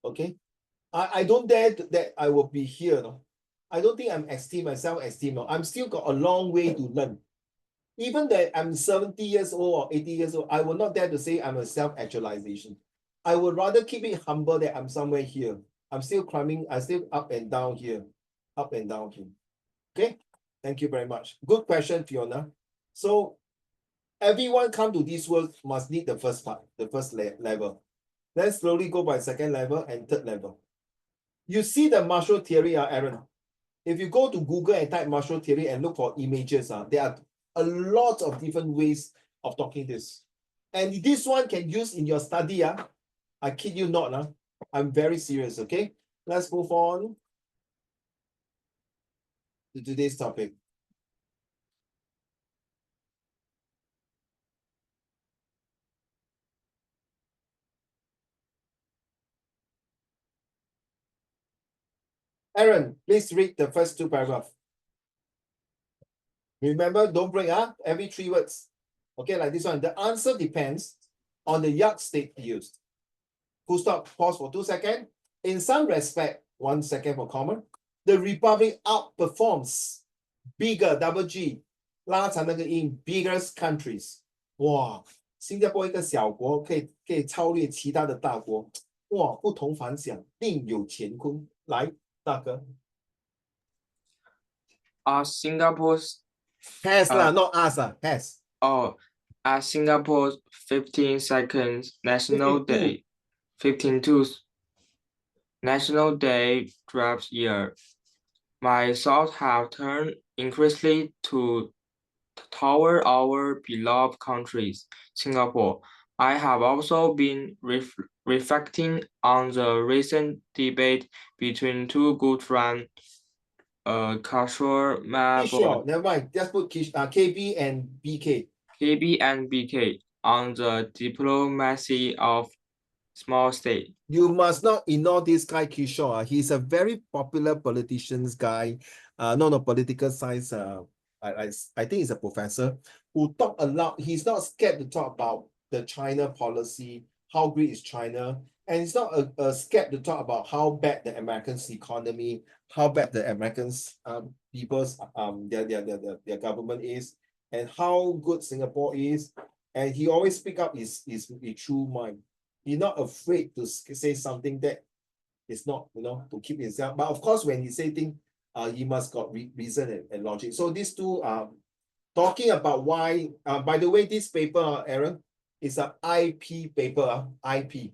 Okay? I don't dare that I will be here. No? I don't think I'm esteem myself esteem. No? I'm still got a long way to learn. Even that I'm 70 years old or 80 years old, I will not dare to say I'm a self-actualization. I would rather keep it humble that I'm somewhere here. I'm still climbing, I'm still up and down here. Up and down here. Okay, thank you very much. Good question, Fiona. So everyone come to this world must need the first part, the first level. Then slowly go by second level and third level. You see the Marshall theory, Aaron. If you go to Google and type Marshall theory and look for images, there are a lot of different ways of talking this. And this one can use in your study. I kid you not. I'm very serious, okay? Let's move on to today's topic. Aaron, please read the first 2 paragraphs. Remember, don't break every 3 words. Okay, like this one. The answer depends on the yardstick used. Full stop, pause for 2 seconds. In some respect, 1 second for comma, the Republic outperforms bigger, double G, 拉长那个音 biggest countries. 哇，新加坡一个小国可以超越其他的大国。哇，不同凡响，另有乾坤。来，大哥。
Singapore's
Has not us has.
Singapore's 15-second National
52.
Day, 15 National Day draft year. My thoughts have turned increasingly toward our beloved countries, Singapore. I have also been reflecting on the recent debate between 2 good friends, Kishore
Kishore, never mind. Just put KB and BK.
KB and BK, on the diplomacy of small state.
You must not ignore this guy Kishore. He's a very popular politicians guy. No, political science. I think he's a professor who talk a lot. He's not scared to talk about the China policy, how great is China, and it's not a scared to talk about how bad the Americans economy, how bad the Americans people's their government is, and how good Singapore is. And he always speak up his true mind. He's not afraid to say something that is not, to keep himself. But of course, when he say things, he must got reason and logic. So these two talking about why. By the way, this paper, Aaron, is an IP paper. IP.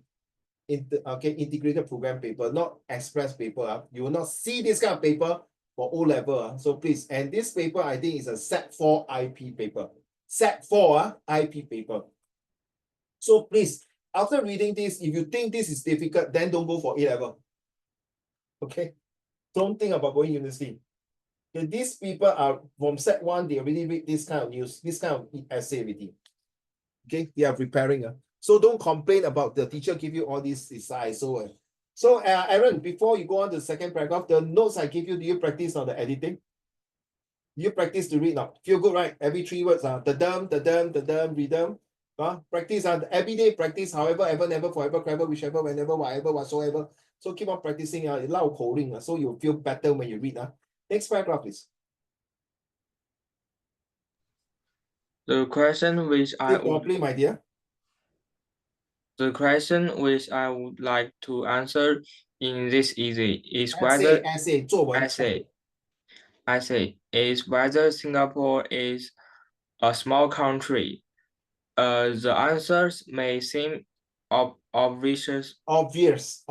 Integrated program paper, not express paper. You will not see this kind of paper for O level. So please, and this paper I think is a Set 4 IP paper. Set 4 IP paper. So please, after reading this, if you think this is difficult, then don't go for A level. Okay, don't think about going university. Okay, these people are from Set 1, they already read this kind of news, this kind of essay already. Okay, they are preparing. So don't complain about the teacher give you all these size. So Aaron, before you go on to the second paragraph, the notes I give you, do you practice on the editing? Do you practice to read now? Feel good, right? Every 3 words, the rhythm. Practice every day, practice, however, ever, never, forever, clever, whichever, whenever, whatever, whatsoever. So keep on practicing, loud coding, so you'll feel better when you read. Next paragraph, please.
The question which I
Speak properly, my dear.
The question which I would like to answer in this is whether
essay 作文
essay is whether Singapore is a small country. The answers may seem obvious.
obvious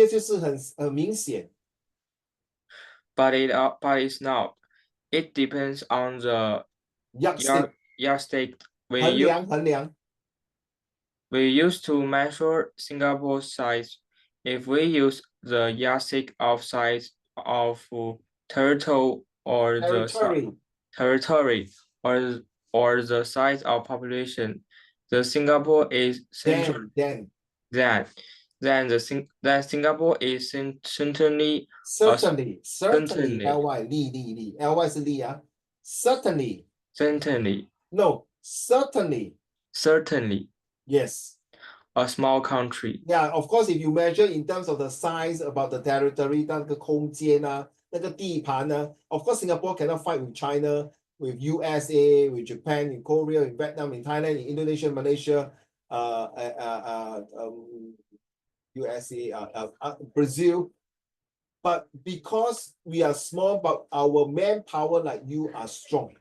就是很明显
but it's not. It depends on the
yardstick
yardstick
衡量
we use to measure Singapore's size. If we use the yardstick of size of territory or
territory
territory or the size of population, the Singapore is central.
then
Then Singapore is certainly
certainly ly 力 ly 是力 certainly no certainly yes
a small country.
yeah, of course, if you measure in terms of the size about the territory 那个空间那个地盘of course Singapore cannot fight with China, with USA, with Japan, in Korea, in Vietnam, in Thailand, in Indonesia, Malaysia, USA, Brazil. But because we are small, but our manpower like you are strong,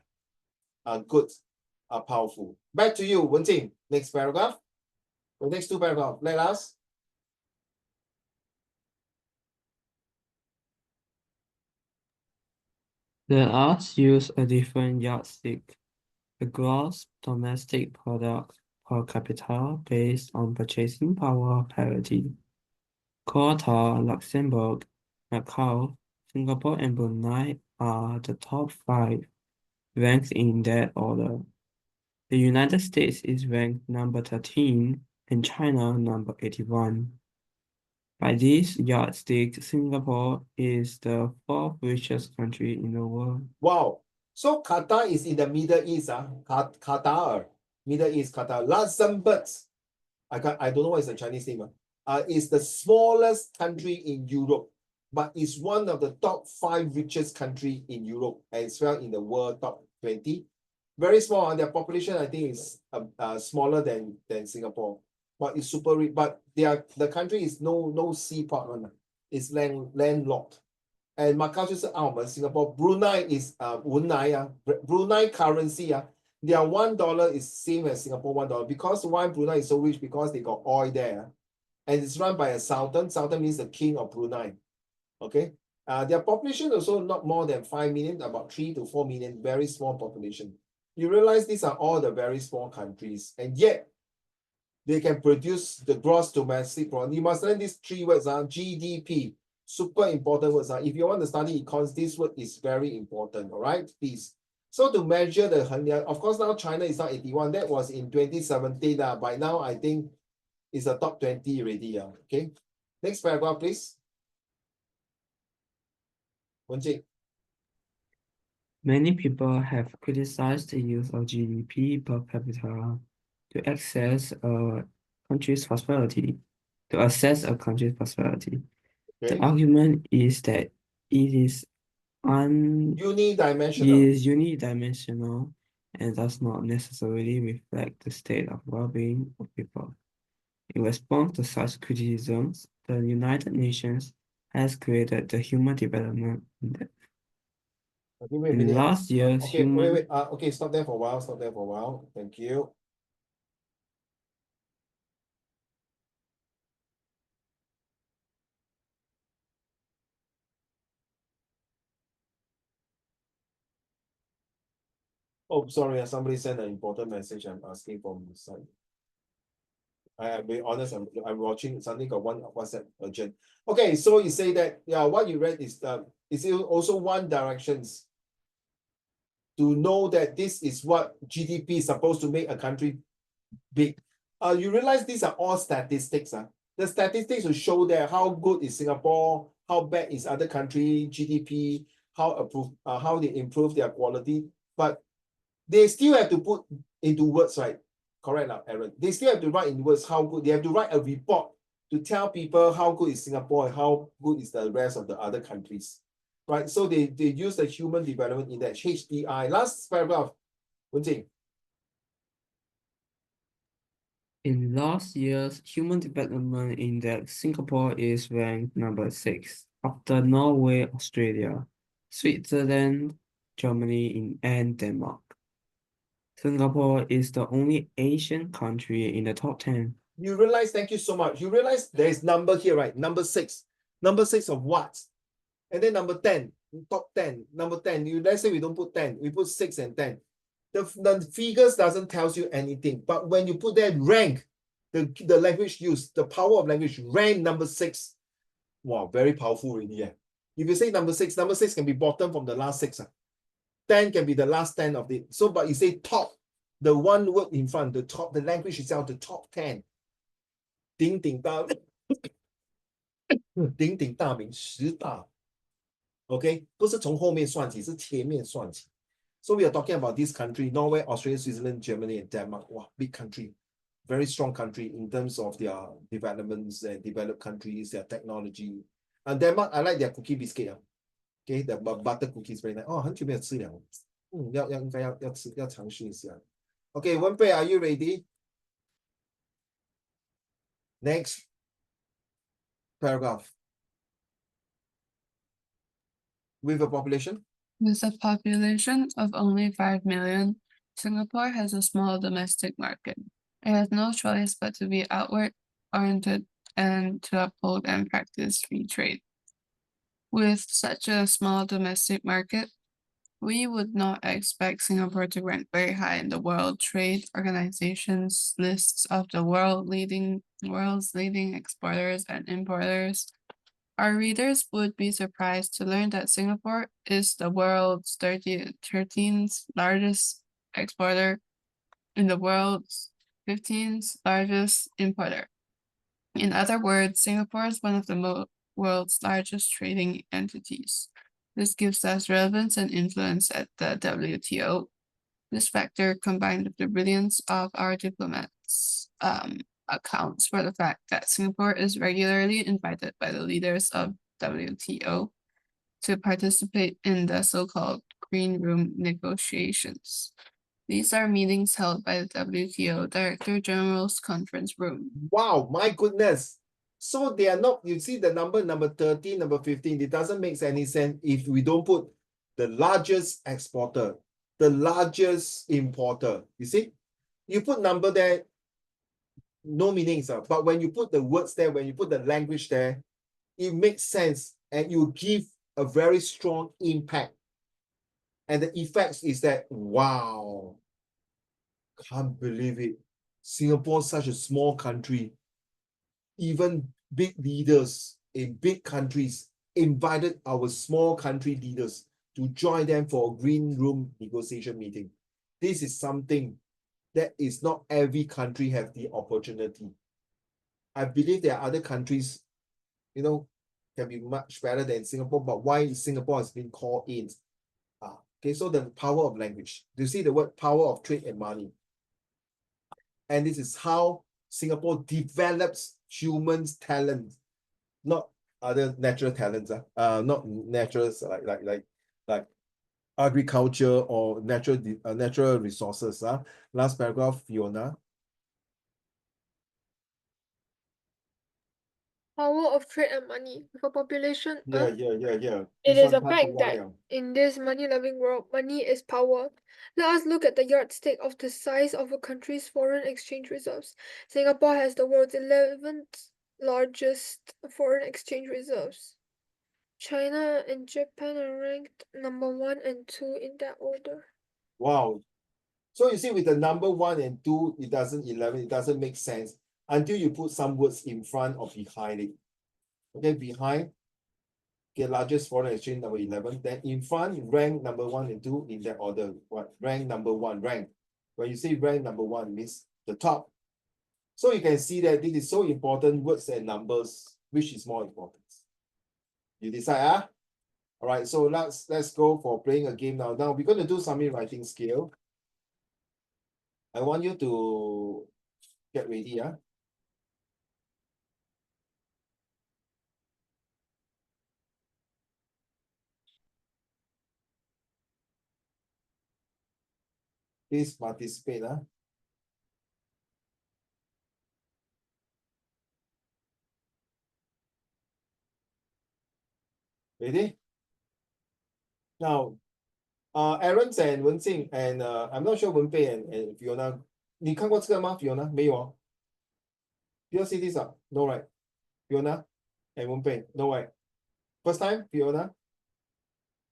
are good, are powerful. Back to you, Wenjing. Next paragraph. The next 2 paragraphs. Let us.
Let us use a different yardstick, the gross domestic product per capita based on purchasing power parity. Qatar, Luxembourg, Macau, Singapore, and Brunei are the top 5, ranked in that order. The United States is ranked number 13 and China number 81. By this yardstick, Singapore is the 4th richest country in the world.
Wow. So Qatar is in the Middle East. Qatar, Middle East, Qatar. Luxembourg, I don't know what is the Chinese name. Is the smallest country in Europe, but is one of the top 5 richest country in Europe, as well in the world top 20. Very small. Their population, I think, is smaller than Singapore, but it's super rich. But the country is no seaport one. It's landlocked. And Macau 就是澳门 Singapore. Brunei is 文莱 Brunei currency their $1 is same as Singapore $1 because why Brunei is so rich, because they got oil there, and it's run by a sultan. Sultan means the king of Brunei. Okay, their population also not more than 5 million, about 3 to 4 million, very small population. You realize these are all the very small countries, and yet they can produce the gross domestic product. You must learn these 3 words, GDP. Super important words. If you want to study econs, this word is very important. All right, please. So to measure the Henya, of course, now China is not 81. That was in 2017. By now, I think it's a top 20 already. Okay. Next paragraph, please. Wenjing.
Many people have criticized the use of GDP per capita to access a country's prosperity, to assess a country's prosperity. The
Okay.
argument is that it is unidimensional and does not necessarily reflect the state of well-being of people. In response to such criticisms, the United Nations has created the Human Development Index.
Okay, wait a
In
minute.
last year's
Okay, wait,
human
wait. Okay, stop there for a while. Stop there for a while. Thank you. Oh, sorry. Somebody sent an important message. I'm asking from the side. I'll be honest. I'm watching. Something got one WhatsApp urgent. Okay, so you say that what you read is also one directions to know that this is what GDP is supposed to make a country big. You realize these are all statistics. The statistics will show that how good is Singapore, how bad is other country GDP, how they improve their quality, but they still have to put into words, right? Correct now, Aaron. They still have to write in words how good. They have to write a report to tell people how good is Singapore and how good is the rest of the other countries, right? So they use the Human Development Index, HDI. Last paragraph, Wenjing.
In last year's Human Development Index, Singapore is ranked number 6 after Norway, Australia, Switzerland, Germany, and Denmark. Singapore is the only Asian country in the top 10.
You realize, thank you so much. You realize there is number here, right? Number 6. Number 6 of what? And then number 10, top 10, number 10. Let's say we don't put 10, we put 6 and 10. The figures doesn't tell you anything, but when you put that rank, the language used, the power of language, rank number 6. Wow, very powerful already. Yeah. If you say number 6 can be bottom from the last 6. 10 can be the last 10 of it. So, but you say top, the one word in front, the top, the language itself, the top 10. 鼎鼎大鼎鼎大名10大 ，OK， 不是从后面算起，是前面算起。So we are talking about this country: Norway, Australia, Switzerland, Germany, and Denmark. Wow, big country, very strong country in terms of their developments and developed countries, their technology. And Denmark, I like their cookie biscuit. Okay, the butter cookies very nice. 哦，很久没有吃了。应该要吃，要尝试一下。Okay, Wenpei, are you ready? Next paragraph. With a population?
With a population of only 5 million, Singapore has a small domestic market. It has no choice but to be outward oriented and to uphold and practice free trade. With such a small domestic market, we would not expect Singapore to rank very high in the World Trade Organization's lists of the world's leading exporters and importers. Our readers would be surprised to learn that Singapore is the world's 13th largest exporter and the world's 15th largest importer. In other words, Singapore is one of the world's largest trading entities. This gives us relevance and influence at the WTO. This factor, combined with the brilliance of our diplomats, accounts for the fact that Singapore is regularly invited by the leaders of WTO to participate in the so-called Green Room negotiations. These are meetings held by the WTO Director General's conference room.
Wow, my goodness. So they are not, you see the number 13, number 15, it doesn't make any sense if we don't put the largest exporter, the largest importer. You see, you put number there, no meanings. But when you put the words there, when you put the language there, it makes sense and you give a very strong impact. And the effects is that, wow, can't believe it. Singapore is such a small country. Even big leaders in big countries invited our small country leaders to join them for a green room negotiation meeting. This is something that is not every country have the opportunity. I believe there are other countries, can be much better than Singapore, but why Singapore has been called in? Okay, so the power of language. Do you see the word power of trade and money? And this is how Singapore develops humans' talent, not other natural talents, not natural like agriculture or natural resources. Last paragraph, Fiona.
Power of trade and money. With a population,
Yeah.
it
This
is
one
a
part
fact
two
that
liao.
in this money-loving world, money is power. Let us look at the yardstick of the size of a country's foreign exchange reserves. Singapore has the world's 11th largest foreign exchange reserves. China and Japan are ranked number 1 and 2 in that order.
Wow. So you see, with the number 1 and 2, it doesn't make sense until you put some words in front or behind it. Okay, behind, okay, largest foreign exchange number 11. Then in front, rank number 1 and 2 in that order. What? Rank number 1, rank. When you say rank number 1, it means the top. So you can see that this is so important, words and numbers, which is more important. You decide, All right, so let's go for playing a game now. Now we're going to do summary writing skill. I want you to get ready, Please participate, Ready? Now, Aaron and Wenjing and I'm not sure Wenbei and Fiona. 你看过这个吗 Fiona? 没有哦。You don't see this? No, right? Fiona and Wenbei? No, right? First time, Fiona?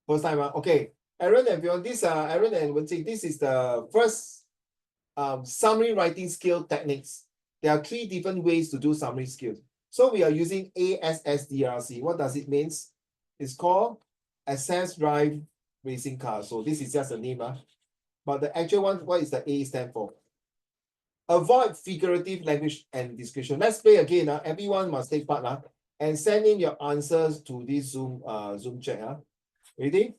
First time, okay. Aaron and Fiona, Aaron and Wenjing, this is the first summary writing skill techniques. There are 3 different ways to do summary skills. So we are using ASSDRC. What does it mean? It's called Access Drive Racing Car. So this is just a name. But the actual one, what is the A stand for? Avoid figurative language and description. Let's play again. Everyone must take part and send in your answers to this Zoom chat. Ready?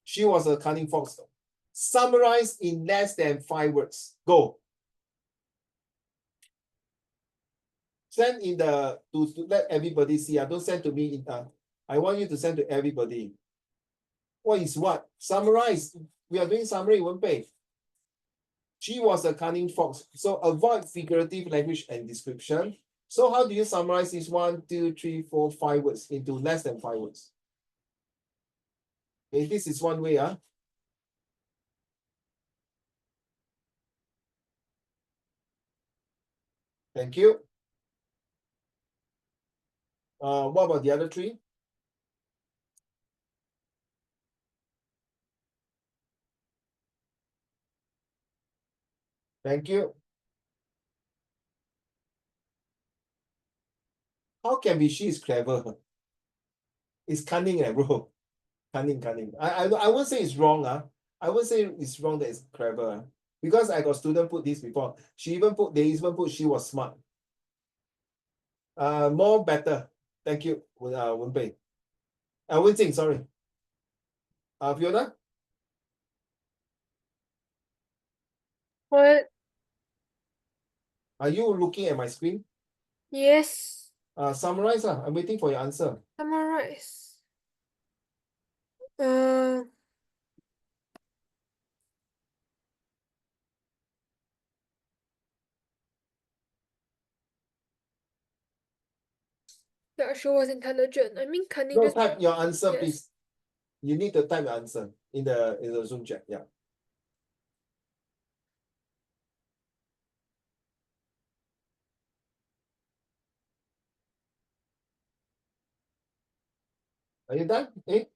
She was a cunning fox. Summarize in less than 5 words. Go. Send in to let everybody see. Don't send to me. I want you to send to everybody. What is what? Summarize. We are doing summary, Wenbei. She was a cunning fox. So avoid figurative language and description. So how do you summarize this 1, 2, 3, 4, 5 words into less than 5 words? Okay, this is one way. Thank you. What about the other 3? Thank you. How can be she is clever? It's cunning, bro. Cunning. I won't say it's wrong. I won't say it's wrong that it's clever. Because I got student put this before. They even put she was smart. More better. Thank you, Wenbei. Wenjing, sorry. Fiona,
What?
are you looking at my screen?
Yes.
Summarize. I'm waiting for your answer.
Summarize. Yeah, she was intelligent. I mean, cunning.
No,
Just
type your answer,
yes.
please. You need to type your answer in the Zoom chat. Yeah. Are you done?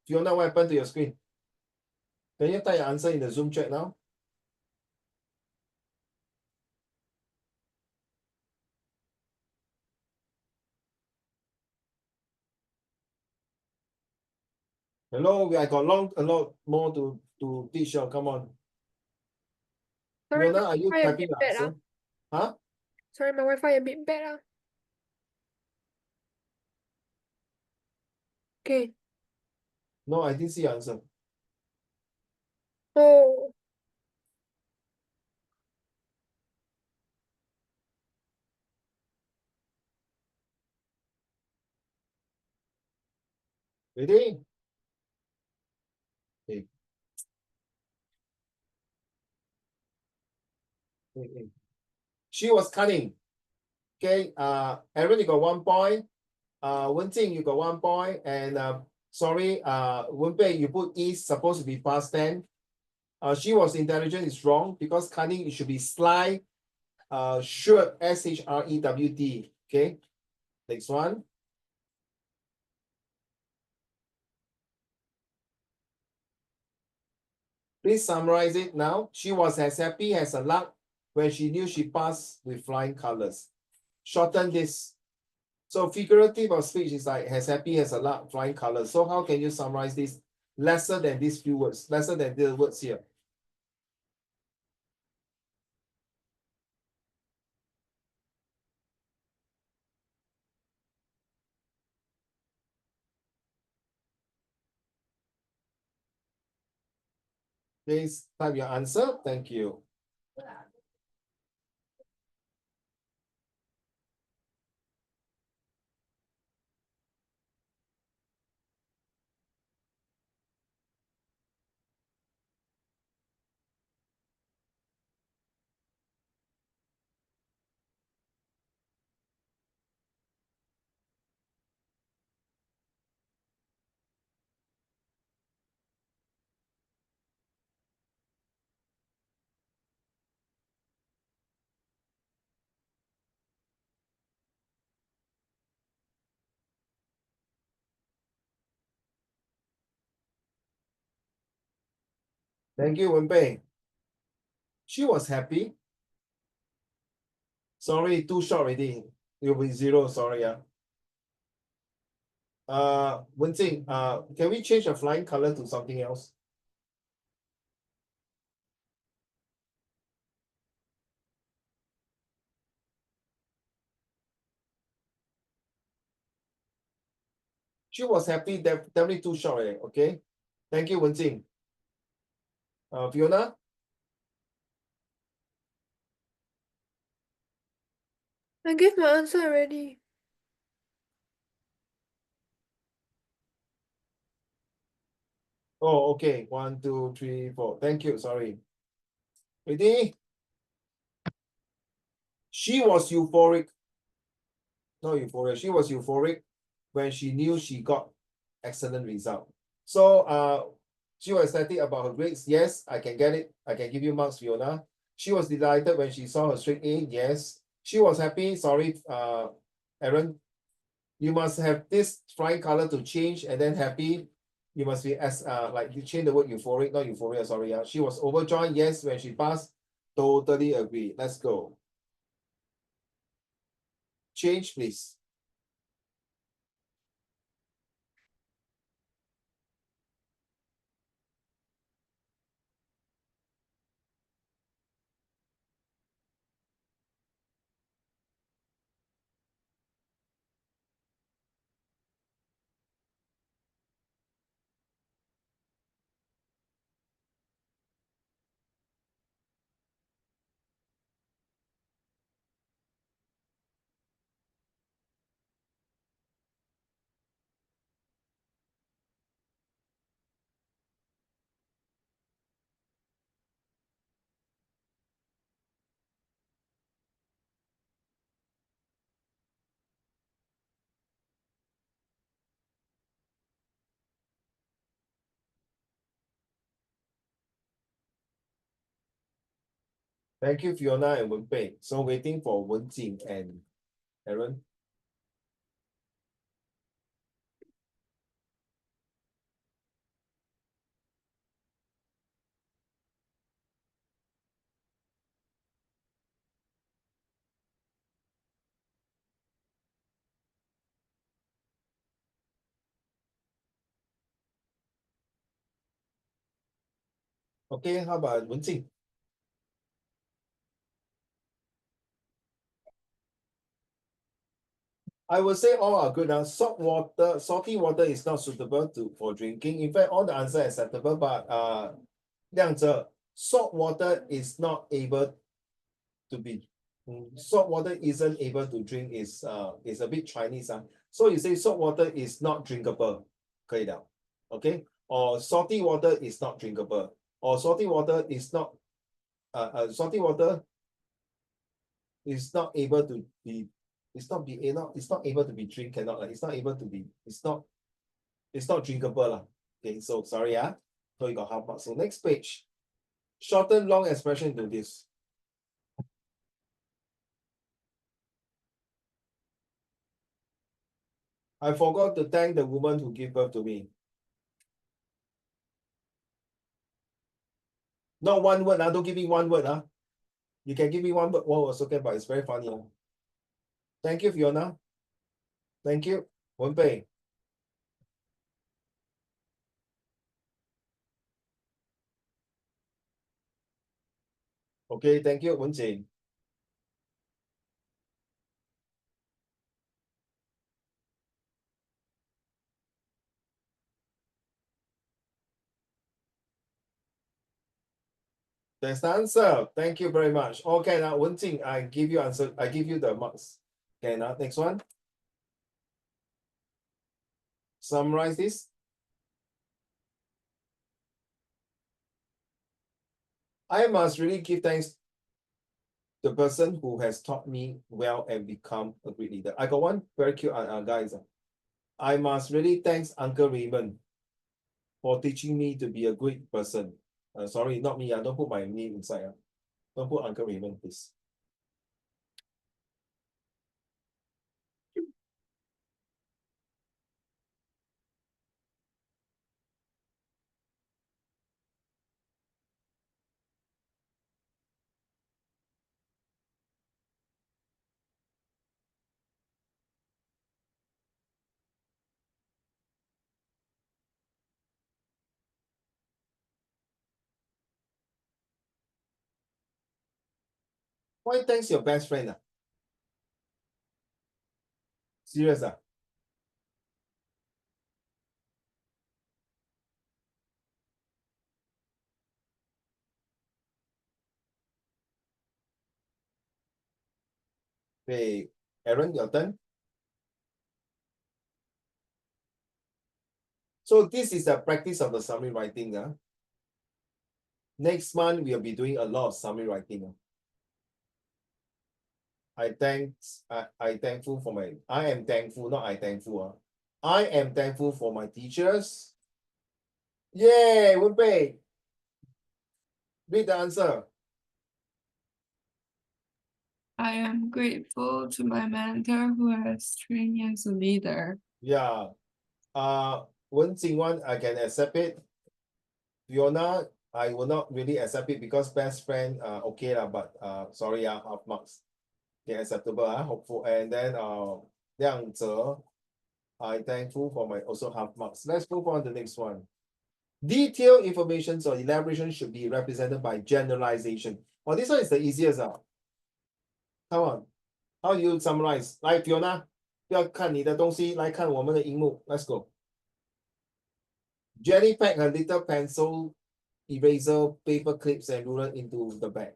Fiona, what happened to your screen? Can you type your answer in the Zoom chat now? Hello, I got a lot more to teach you. Come on.
Sorry,
Fiona,
my
are you
Wi-Fi a
typing
bit
the
bad.
answer? Huh?
Sorry, my Wi-Fi a bit bad. Okay.
No, I didn't see your answer.
Oh.
Ready? Okay. She was cunning. Okay, Aaron, you got 1 point. Wenjing, you got 1 point. And sorry, Wenbei, you put is supposed to be past tense. She was intelligent is wrong because cunning it should be sly. Shrewd, SHREWD. Okay, next one. Please summarize it now. She was as happy as a lark when she knew she passed with flying colors. Shorten this. So figurative of speech is like as happy as a lark, flying colors. So how can you summarize this lesser than these few words, lesser than the words here? Please type your answer. Thank you. Thank you, Wenbei. She was happy. Sorry, too short already. You'll be 0, sorry. Wenjing, can we change the flying color to something else? She was happy, definitely too short, okay? Thank you, Wenjing. Fiona?
I gave my answer already.
Oh, okay. 1, 2, 3, 4. Thank you. Sorry. Ready? She was euphoric. Not euphoric. She was euphoric when she knew she got excellent result. So she was ecstatic about her grades. Yes, I can get it. I can give you marks, Fiona. She was delighted when she saw her straight A. Yes. She was happy. Sorry, Aaron. You must have this flying color to change and then happy. You must be as like you change the word euphoric, not euphoria. Sorry. She was overjoyed. Yes, when she passed. Totally agree. Let's go. Change, please. Thank you, Fiona and Wenbei. So waiting for Wenjing and Aaron. Okay, how about Wenjing? I would say all are good. Salty water is not suitable for drinking. In fact, all the answer acceptable, but 亮着 salt water is not able to be salt water isn't able to drink is a bit Chinese. So you say salt water is not drinkable. 可以的。Okay, or salty water is not drinkable, or salty water is not salty water is not able to be it's not able to be drink cannot like it's not able to be it's not drinkable lah. Okay, so sorry so you got half mark. So next page, shorten long expression into this. I forgot to thank the woman who gave birth to me. Not one word don't give me one word You can give me one word was okay, but it's very funny Thank you, Fiona. Thank you, Wenpei. Okay, thank you, Wenjing. That's the answer. Thank you very much. Okay, now Wenjing, I give you answer. I give you the marks. Okay, now next one. Summarize this. I must really give thanks to the person who has taught me well and become a great leader. I got one very cute guys. I must really thanks Uncle Raymond for teaching me to be a great person. Sorry, not me. Don't put my name inside. Don't put Uncle Raymond, please. Why thanks your best friend? Serious? Okay, Aaron, your turn. So this is the practice of the summary writing. Next month, we'll be doing a lot of summary writing. I thankful for my, I am thankful, not I thankful. I am thankful for my teachers. Yay, Wenpei. Read the answer.
I am grateful to my mentor who has trained me as a leader.
Yeah. Wen Jingwan, I can accept it. Fiona, I will not really accept it because best friend, okay lah, but sorry, half marks. Okay, acceptable, hopeful. And then Liang Zhe, I thankful for my also half marks. Let's move on to the next one. Detailed information or elaboration should be represented by generalization. Well, this one is the easiest. Come on, how do you summarize? 来 Fiona, 不要看你的东西，来看我们的荧幕。Let's go. Jenny packed her little pencil, eraser, paper clips, and ruler into the bag.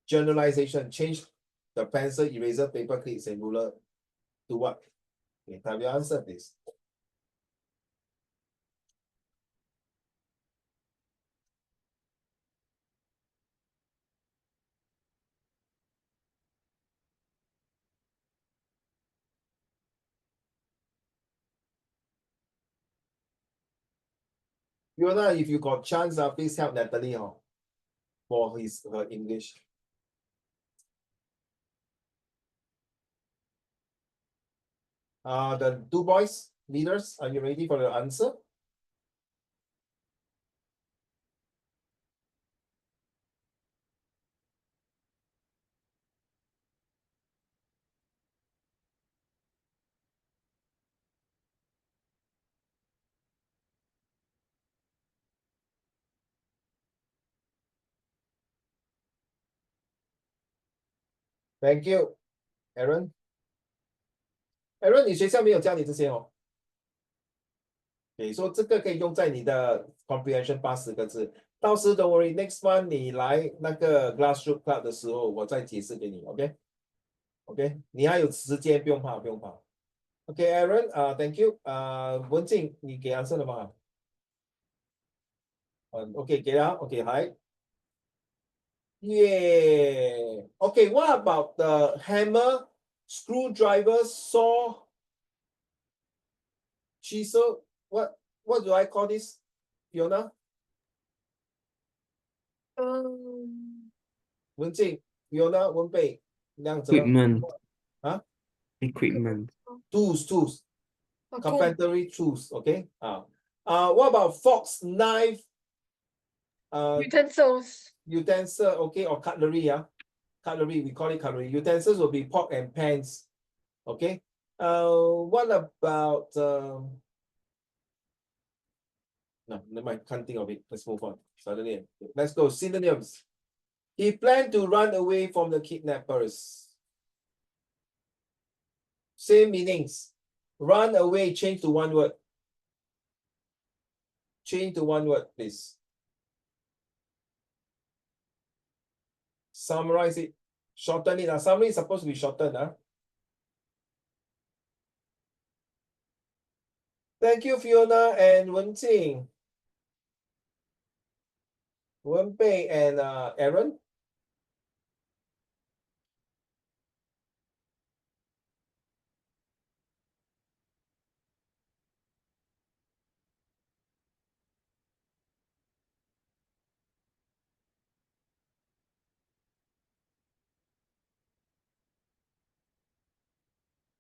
Generalization, change the pencil, eraser, paper clips, and ruler to what? Okay, have you answered this? Fiona, if you got chance, please help Natalie for her English. The two boys, leaders, are you ready for the answer? Thank you, Aaron. Aaron, 你学校没有教你这些Okay, so 这个可以用在你的 comprehension 80个字。到时 don't worry, next one 你来那个 Glassroot Club 的时候，我再解释给你 ，OK？OK， 你还有时间，不用怕，不用怕。Okay, Aaron, thank you. 文静，你给 answer 了吗？OK， 给了。OK，hi. Yeah. Okay, what about the hammer, screwdriver, saw, chisel? What do I call this, Fiona? 文静 Fiona 文贝亮泽
Equipment.
啊
Equipment.
tools
tool.
carpentry tools. Okay. What about forks, knife,
Utensils.
utensil? Okay, or cutlery. Cutlery, we call it cutlery. Utensils will be pot and pans. Okay. What about no, never mind, can't think of it. Let's move on. Suddenly, let's go. Synonyms. He planned to run away from the kidnappers. Same meanings. Run away, change to one word. Change to one word, please. Summarize it. Shorten it. Summary is supposed to be shortened. Thank you, Fiona and Wenjing. Wenbei and Aaron.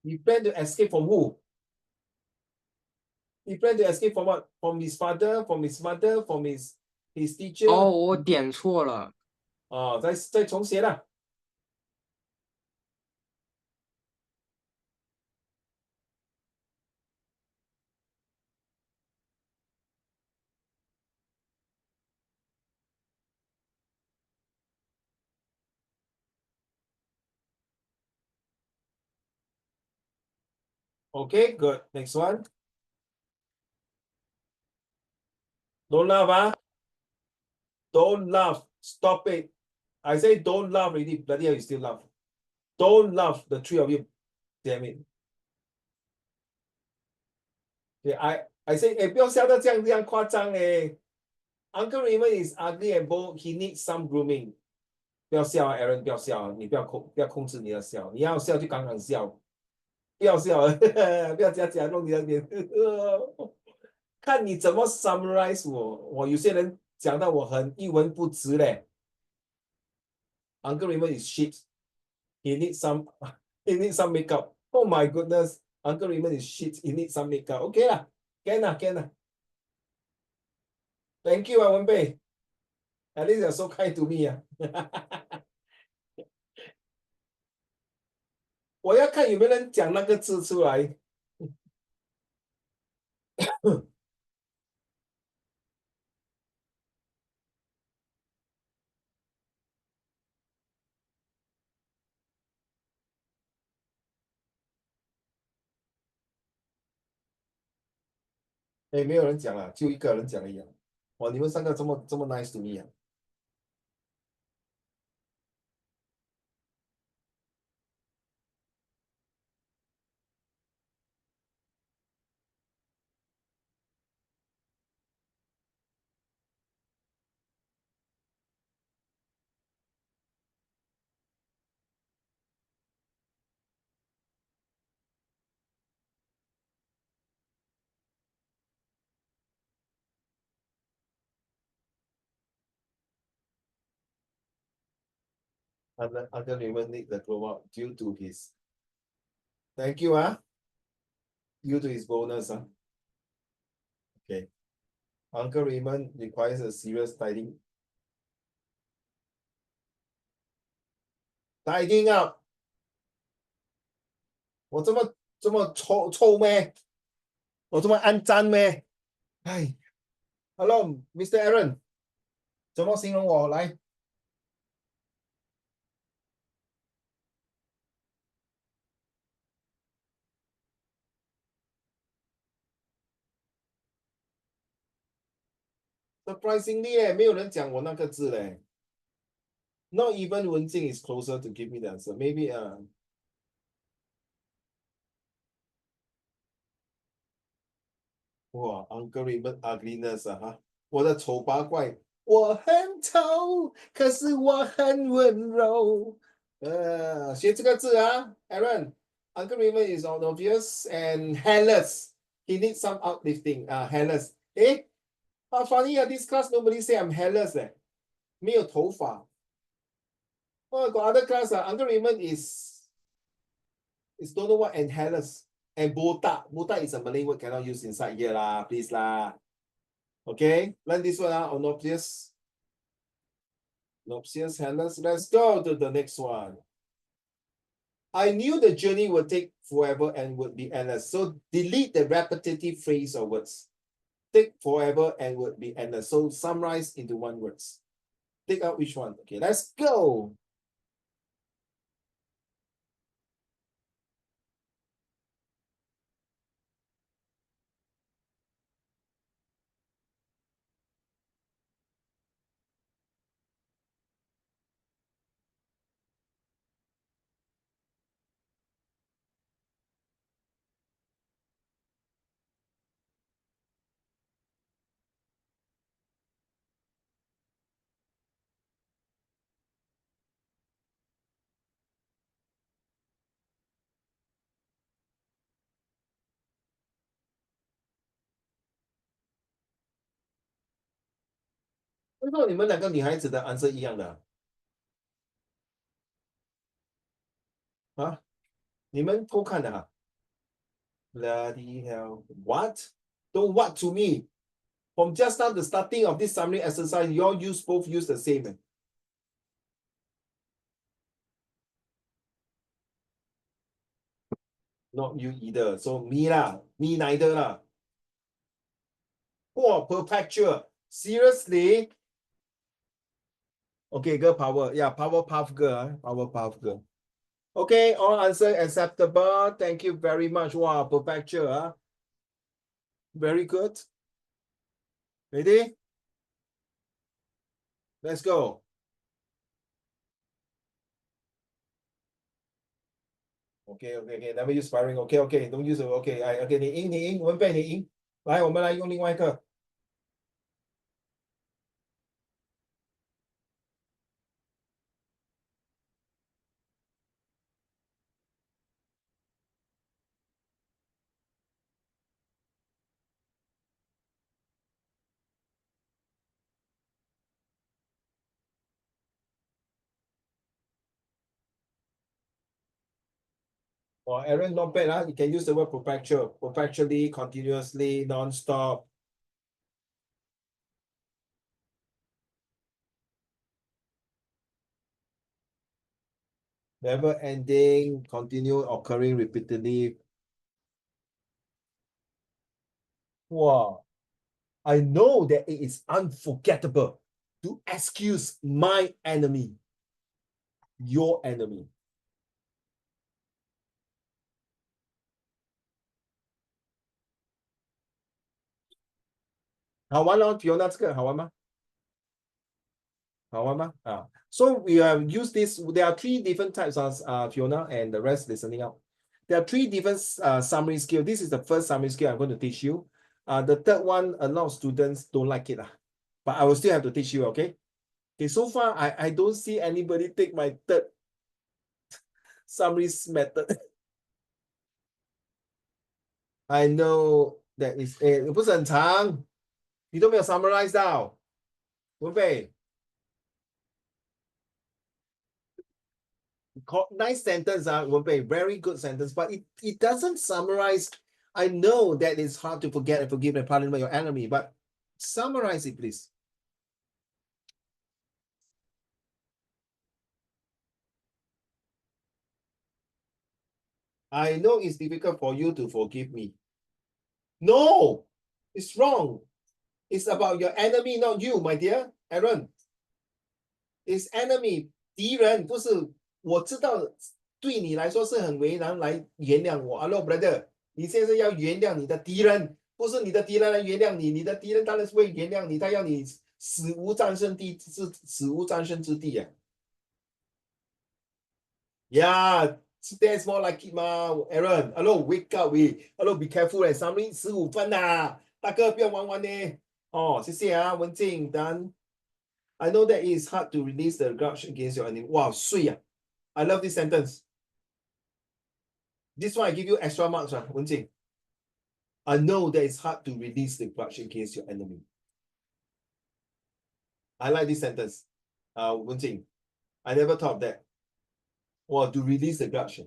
He planned to escape from who? He planned to escape from what? From his father, from his mother, from his teacher.
哦，我点错了。
再重写啦。Okay, good. Next one. Don't laugh, Don't laugh. Stop it. I say don't laugh already. Bloody hell, you still laugh. Don't laugh, the three of you. Damn it. Okay, I say, 不要笑到这样夸张嘞。Uncle Raymond is ugly and bold. He needs some grooming. 不要笑Aaron，不要笑，你不要控制你的笑，你要笑就刚刚笑，不要笑，不要假弄你的脸。看你怎么 summarize 我有些人讲到我很一文不值嘞。Uncle Raymond is shit. He needs some makeup. Oh my goodness. Uncle Raymond is shit. He needs some makeup. Okay lah. Can lah. Thank you, Wenbei. At least you're so kind to me. 我要看有没有人讲那个字出来。没有人讲啊，就一个人讲而已。哇，你们三个这么 nice to me 啊。Uncle Raymond need the glow up due to his. Thank you, due to his bonus, Okay. Uncle Raymond requires a serious tidying. Tidying up. 我这么臭咩？我这么肮脏咩？哎 ，Hello, Mr. Aaron，怎么形容我？来，surprisingly 没有人讲我那个字嘞。Not even 文静 is closer to give me the answer. Maybe 哇，Uncle Raymond ugliness 啊哈，我的丑八怪，我很丑，可是我很温柔。学这个字啊，Aaron。Uncle Raymond is all obvious and hairless. He needs some uplifting. Hairless. How funny this class nobody say I'm hairless 没有头发。Oh, got other class Uncle Raymond is don't know what and hairless and botak. Botak is a Malay word cannot use inside here lah, please lah. Okay, learn this one out. Obnoxious. Obnoxious, hairless. Let's go to the next one. I knew the journey would take forever and would be endless. So delete the repetitive phrase or words. Take forever and would be endless. So summarize into one words. Take out which one. Okay, let's go. 为什么你们两个女孩子的 answer 一样的啊？你们偷看的哈？Bloody hell! What? Don't what to me? From just now the starting of this summary exercise, you all both use the same. Not you either. So me lah, me neither lah. Oh, perpetual. Seriously? Okay, girl power. Yeah, Powerpuff Girl. Powerpuff Girl. Okay, all answer acceptable. Thank you very much. Wow, perpetual. Very good. Ready? Let's go. Okay. Never use sparring. Okay. Don't use it. Okay, okay. 你赢，文贝你赢。来，我们来用另外一个。Well, Aaron, not bad. You can use the word perpetual. Perpetually, continuously, non-stop. Never ending, continue, occurring repeatedly. Wow. I know that it is unforgettable to excuse my enemy, your enemy. 好玩咯，Fiona 这个好玩吗？好玩吗？So we have used this. There are 3 different types of Fiona and the rest listening out. There are 3 different summary skill. This is the first summary skill I'm going to teach you. The third one, a lot of students don't like it, but I will still have to teach you, okay? Okay, so far I don't see anybody take my third summary method. I know that is 不是很长，你都没有 summarize 到，文贝。Nice sentence, Wenpei, very good sentence, but it doesn't summarize. I know that it's hard to forget and forgive and pardon by your enemy, but summarize it, please. I know it's difficult for you to forgive me. No, it's wrong. It's about your enemy, not you, my dear Aaron. It's enemy, 敌人，不是我知道对你来说是很为难来原谅我。Hello, brother，你现在要原谅你的敌人，不是你的敌人来原谅你，你的敌人当然是会原谅你，他要你死无葬身之地啊。Yeah, that's more like it 嘛 ，Aaron。Hello, wake up, Hello, be careful 15分啊。大哥不要玩玩呢。哦，谢谢啊，文静 done. I know that it is hard to release the grudge against your enemy. Wow, sweet. I love this sentence. This one I give you extra marks, Wen Jing. I know that it's hard to release the grudge against your enemy. I like this sentence. Wen Jing. I never thought of that. Wow, to release the grudge.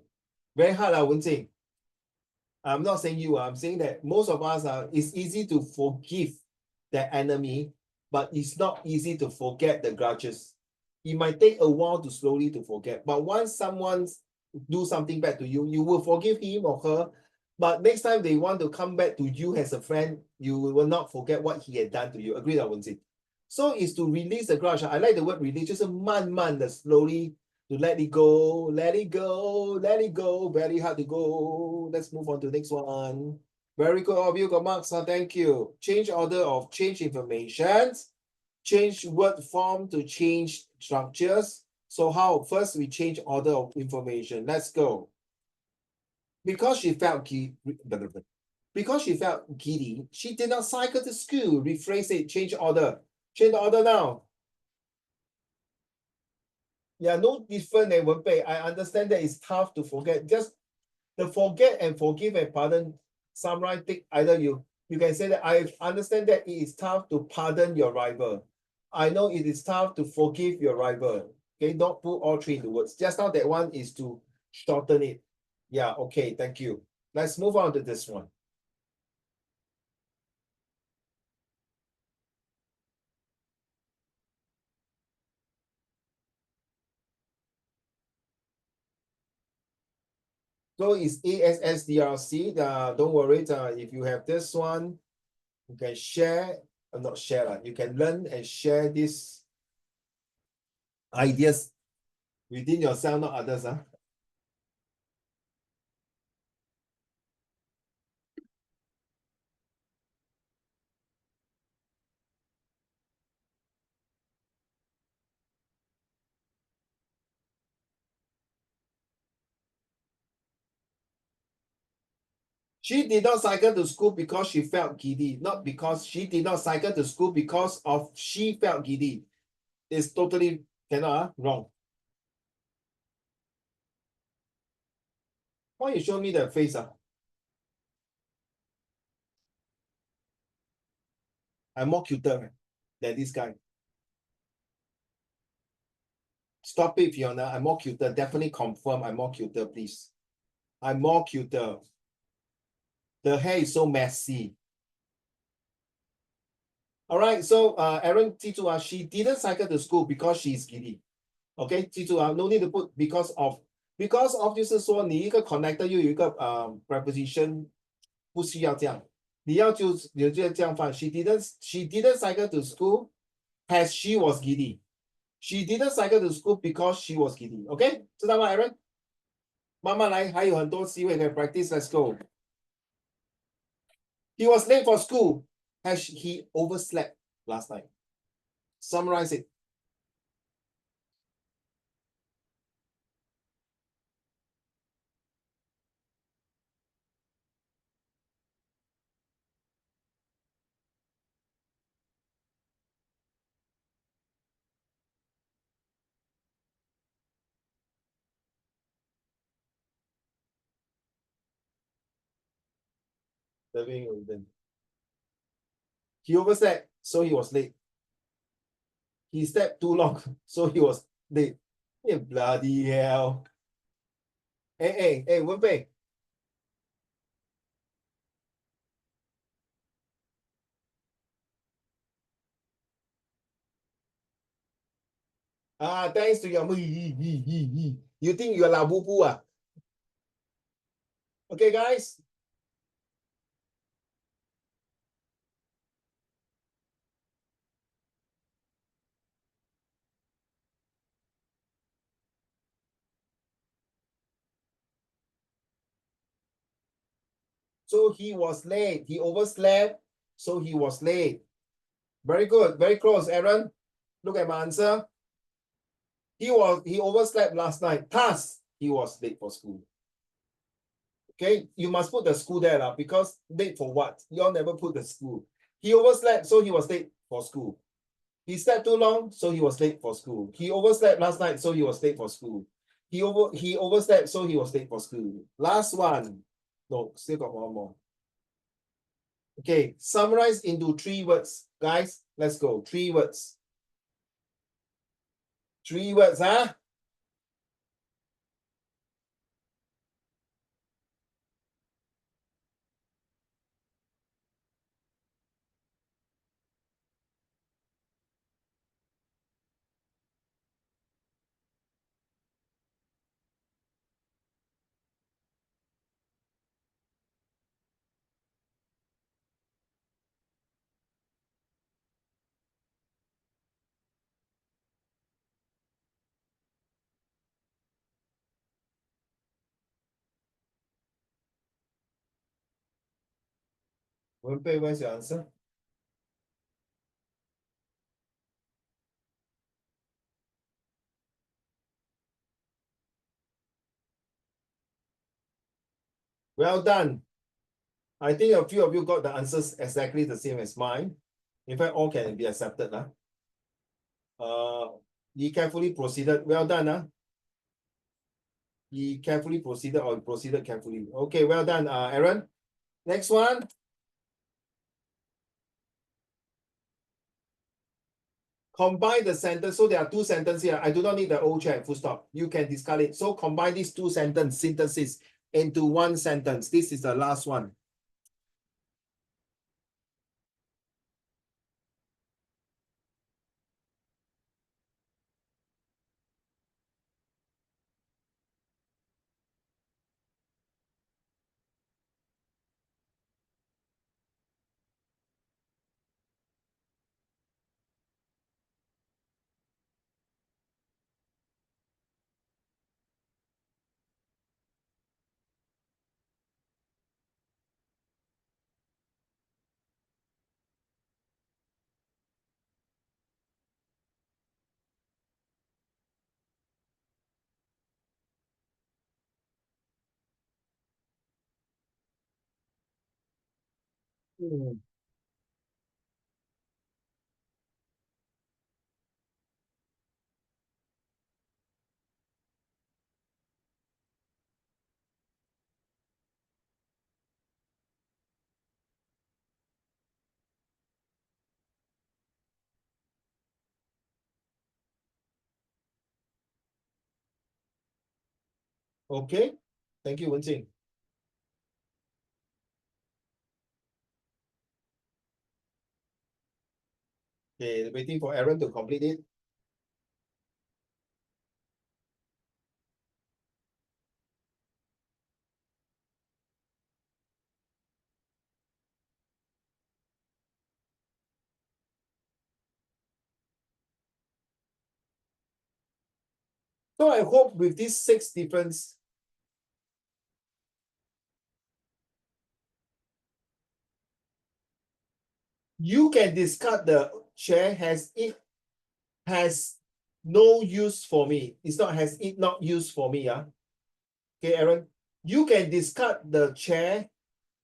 Very hard, Wen Jing. I'm not saying you, I'm saying that most of us it's easy to forgive the enemy, but it's not easy to forget the grudges. It might take a while to slowly to forget, but once someone do something bad to you, you will forgive him or her. But next time they want to come back to you as a friend, you will not forget what he had done to you. Agree, Wenjing? So it's to release the grudge. I like the word release, 就是慢慢的 slowly to let it go, let it go, let it go. Very hard to go. Let's move on to the next one. Very good. All of you got marks. Thank you. Change order of change information. Change word form to change structures. So how? First, we change order of information. Let's go. Because she felt giddy, she did not cycle to school. Rephrase it. Change order. Change the order now. Yeah, no different than Wenpei. I understand that it's tough to forget. Just the forget and forgive and pardon. Summarize. Either you can say that I understand that it is tough to pardon your rival. I know it is tough to forgive your rival. Okay, don't put all three into words. Just now that one is to shorten it. Yeah, okay, thank you. Let's move on to this one. So it's ASSDRC. Don't worry. If you have this one, you can share, not share. You can learn and share these ideas within yourself, not others. She did not cycle to school because she felt giddy, not because she did not cycle to school because of she felt giddy. It's totally cannot, wrong. Why you show me the face? I'm more cuter than this guy. Stop it, Fiona. I'm more cuter. Definitely confirm I'm more cuter, please. I'm more cuter. The hair is so messy. All right, so Aaron, 记住 she didn't cycle to school because she's giddy. Okay, 记住 no need to put because of. Because of 就是说你一个 connector 又有一个preposition 不需要这样，你就这样放。She didn't cycle to school as she was giddy. She didn't cycle to school because she was giddy. OK， 知道吗 ，Aaron？ 慢慢来，还有很多机会可以 practice. Let's go. He was late for school as he overslept last night. Summarize it. He overslept, so he was late. He slept too long, so he was late. Hey, bloody hell. Hey, Wenpei. Thanks to your you think you're la boo boo? Okay, guys. So he was late. He overslept, so he was late. Very good. Very close, Aaron. Look at my answer. He overslept last night. Thus, he was late for school. Okay, you must put the school there lah, because late for what? You all never put the school. He overslept, so he was late for school. He slept too long, so he was late for school. He overslept last night, so he was late for school. He overslept, so he was late for school. Last one. No, still got one more. Okay, summarize into 3 words. Guys, let's go. 3 words. 3 words, huh? Wenpei, where's your answer? Well done. I think a few of you got the answers exactly the same as mine. In fact, all can be accepted. He carefully proceeded. Well done. He carefully proceeded or proceeded carefully. Okay, well done, Aaron. Next one. Combine the sentence. So there are 2 sentences here. I do not need the old chair, full stop. You can discard it. So combine these 2 sentences into 1 sentence. This is the last one. Okay. Thank you, Wenjing. Okay, waiting for Aaron to complete it. So I hope with these 6 difference, you can discard the chair has no use for me. It's not has it not use for me. Okay, Aaron. You can discard the chair,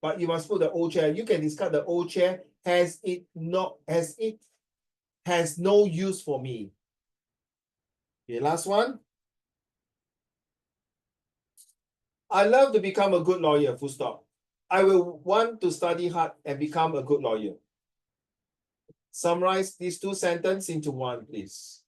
but you must put the old chair. You can discard the old chair. Has it has no use for me. Okay, last one. I love to become a good lawyer, full stop. I will want to study hard and become a good lawyer. Summarize these 2 sentences into 1, please.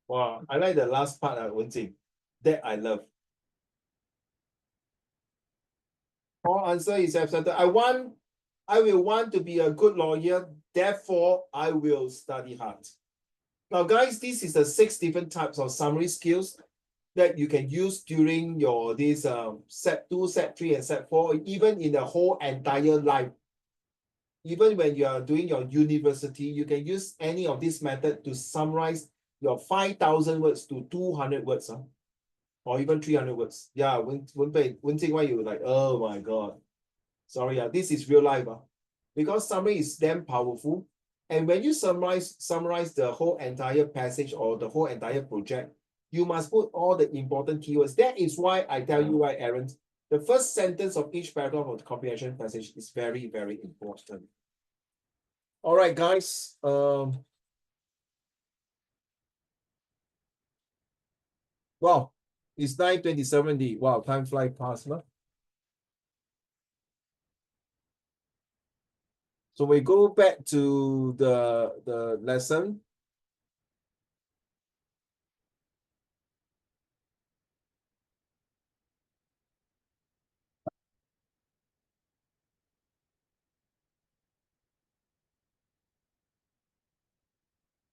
Wow, I like the last part, Wenjing. That I love. All answer is accepted. I will want to be a good lawyer, therefore I will study hard. Now, guys, this is the 6 different types of summary skills that you can use during your this set 2, set 3, and set 4, even in the whole entire life. Even when you are doing your university, you can use any of this method to summarize your 5,000 words to 200 words, or even 300 words. Yeah, Wenjing, why you like, oh my God. Sorry, this is real life. Because summary is damn powerful. And when you summarize the whole entire passage or the whole entire project, you must put all the important keywords. That is why I tell you why, Aaron, the first sentence of each paragraph of the comprehension passage is very, very important. All right, guys. Wow, it's 9:27. Wow, time fly past, huh? So we go back to the lesson.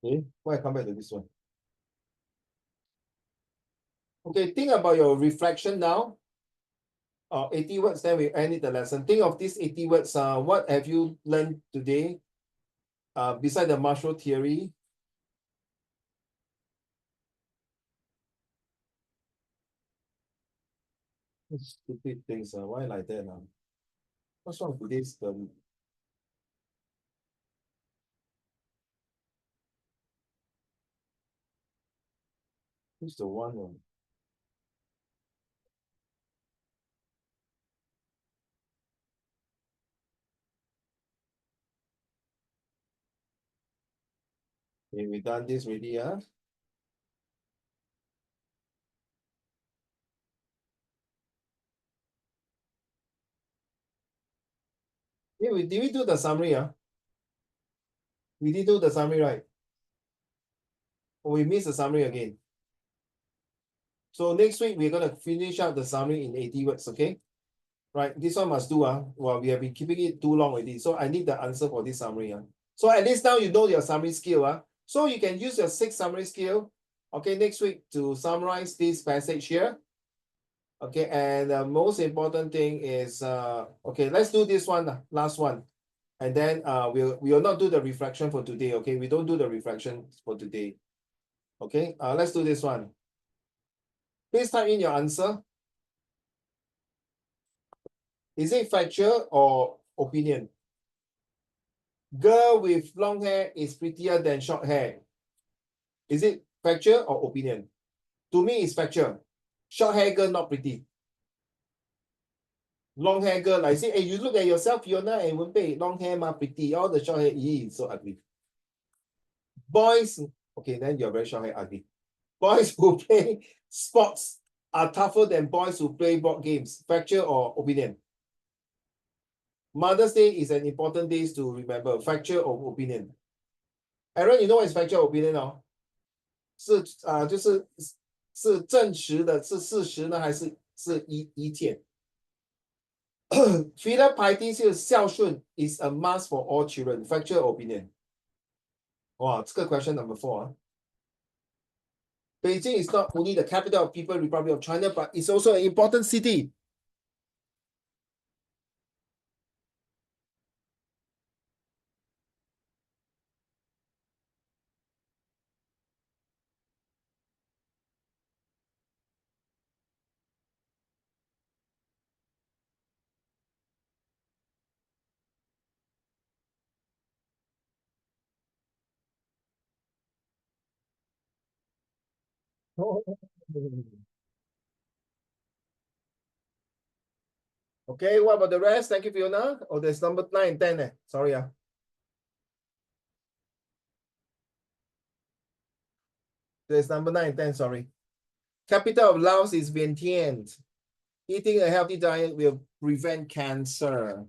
Okay, why come back to this one? Okay, think about your reflection now. 80 words, then we end the lesson. Think of these 80 words. What have you learned today? Beside the Marshall theory. Stupid things. Why like that? What's wrong with this? Who's the one? Okay, we done this already, huh? Yeah, did we do the summary? We did do the summary, right? Or we missed the summary again. So next week, we're going to finish up the summary in 80 words, okay? Right, this one must do. Well, we have been keeping it too long already. So I need the answer for this summary. So at least now you know your summary skill. So you can use your 6 summary skill, okay, next week to summarize this passage here. Okay, and the most important thing is, okay, let's do this one, last one. And then we will not do the reflection for today, okay? We don't do the reflection for today. Okay, let's do this one. Please type in your answer. Is it factual or opinion? Girl with long hair is prettier than short hair. Is it factual or opinion? To me, it's factual. Short hair girl not pretty. Long hair girl, I say, hey, you look at yourself, Fiona and Wenpei, long hair ma pretty. All the short hair, so ugly. Boys, okay, then you're very short hair ugly. Boys who play sports are tougher than boys who play board games. Factual or opinion? Mother's Day is an important day to remember. Factual or opinion? Aaron, you know what is factual opinion? 是证实的，是事实呢，还是意见？Filial piety 是孝顺 is a must for all children. Factual opinion. 哇，这个 question number 4 Beijing is not only the capital of People's Republic of China, but it's also an important city. Okay, what about the rest? Thank you, Fiona. Oh, there's number 9, 10. Sorry. There's number 9, 10. Sorry. Capital of Laos is Vientiane. Eating a healthy diet will prevent cancer.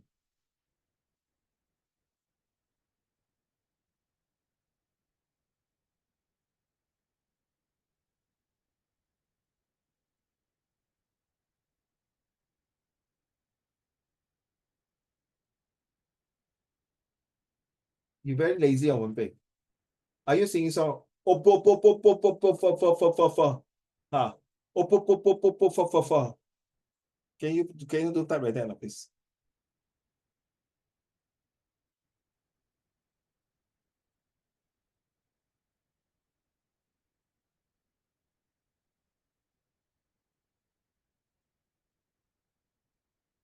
You very lazy on Wenpei. Are you singing song? Oh, po, po, po, po, po, po, po, po, po, po, po. Ha. Oh, po, po, po, po, po, po, po, po. Can you do type like that, please?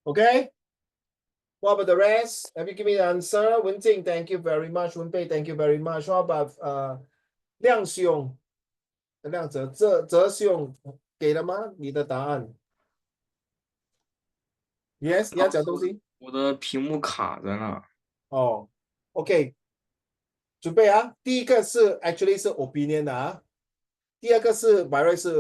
Okay. What about the rest? Have you given me the answer? Wenjing, thank you very much. Wenpei, thank you very much. What about Liang Xiong? 亮哲兄给了吗？你的答案 ？Yes，你要讲东西
我的屏幕卡着呢。
哦。OK，准备啊。第一个是 actually 是 opinion 啊，第二个是 by right 是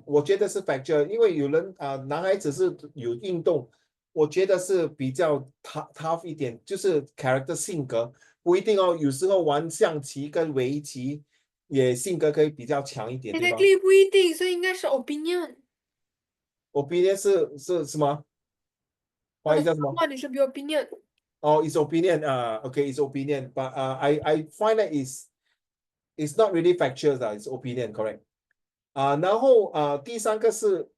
我觉得是 factor，因为有人男孩子是有运动，我觉得是比较 tough 一点，就是 character 性格不一定哦，有时候玩象棋跟围棋也性格可以比较强一点，对吧
Exactly 不一定，所以应该是 opinion。
？opinion 是什么？华语叫什么？
One it should be opinion.
Oh, it's opinion. Okay, it's opinion. But I find that it's not really factual. It's opinion, correct. 然后第三个是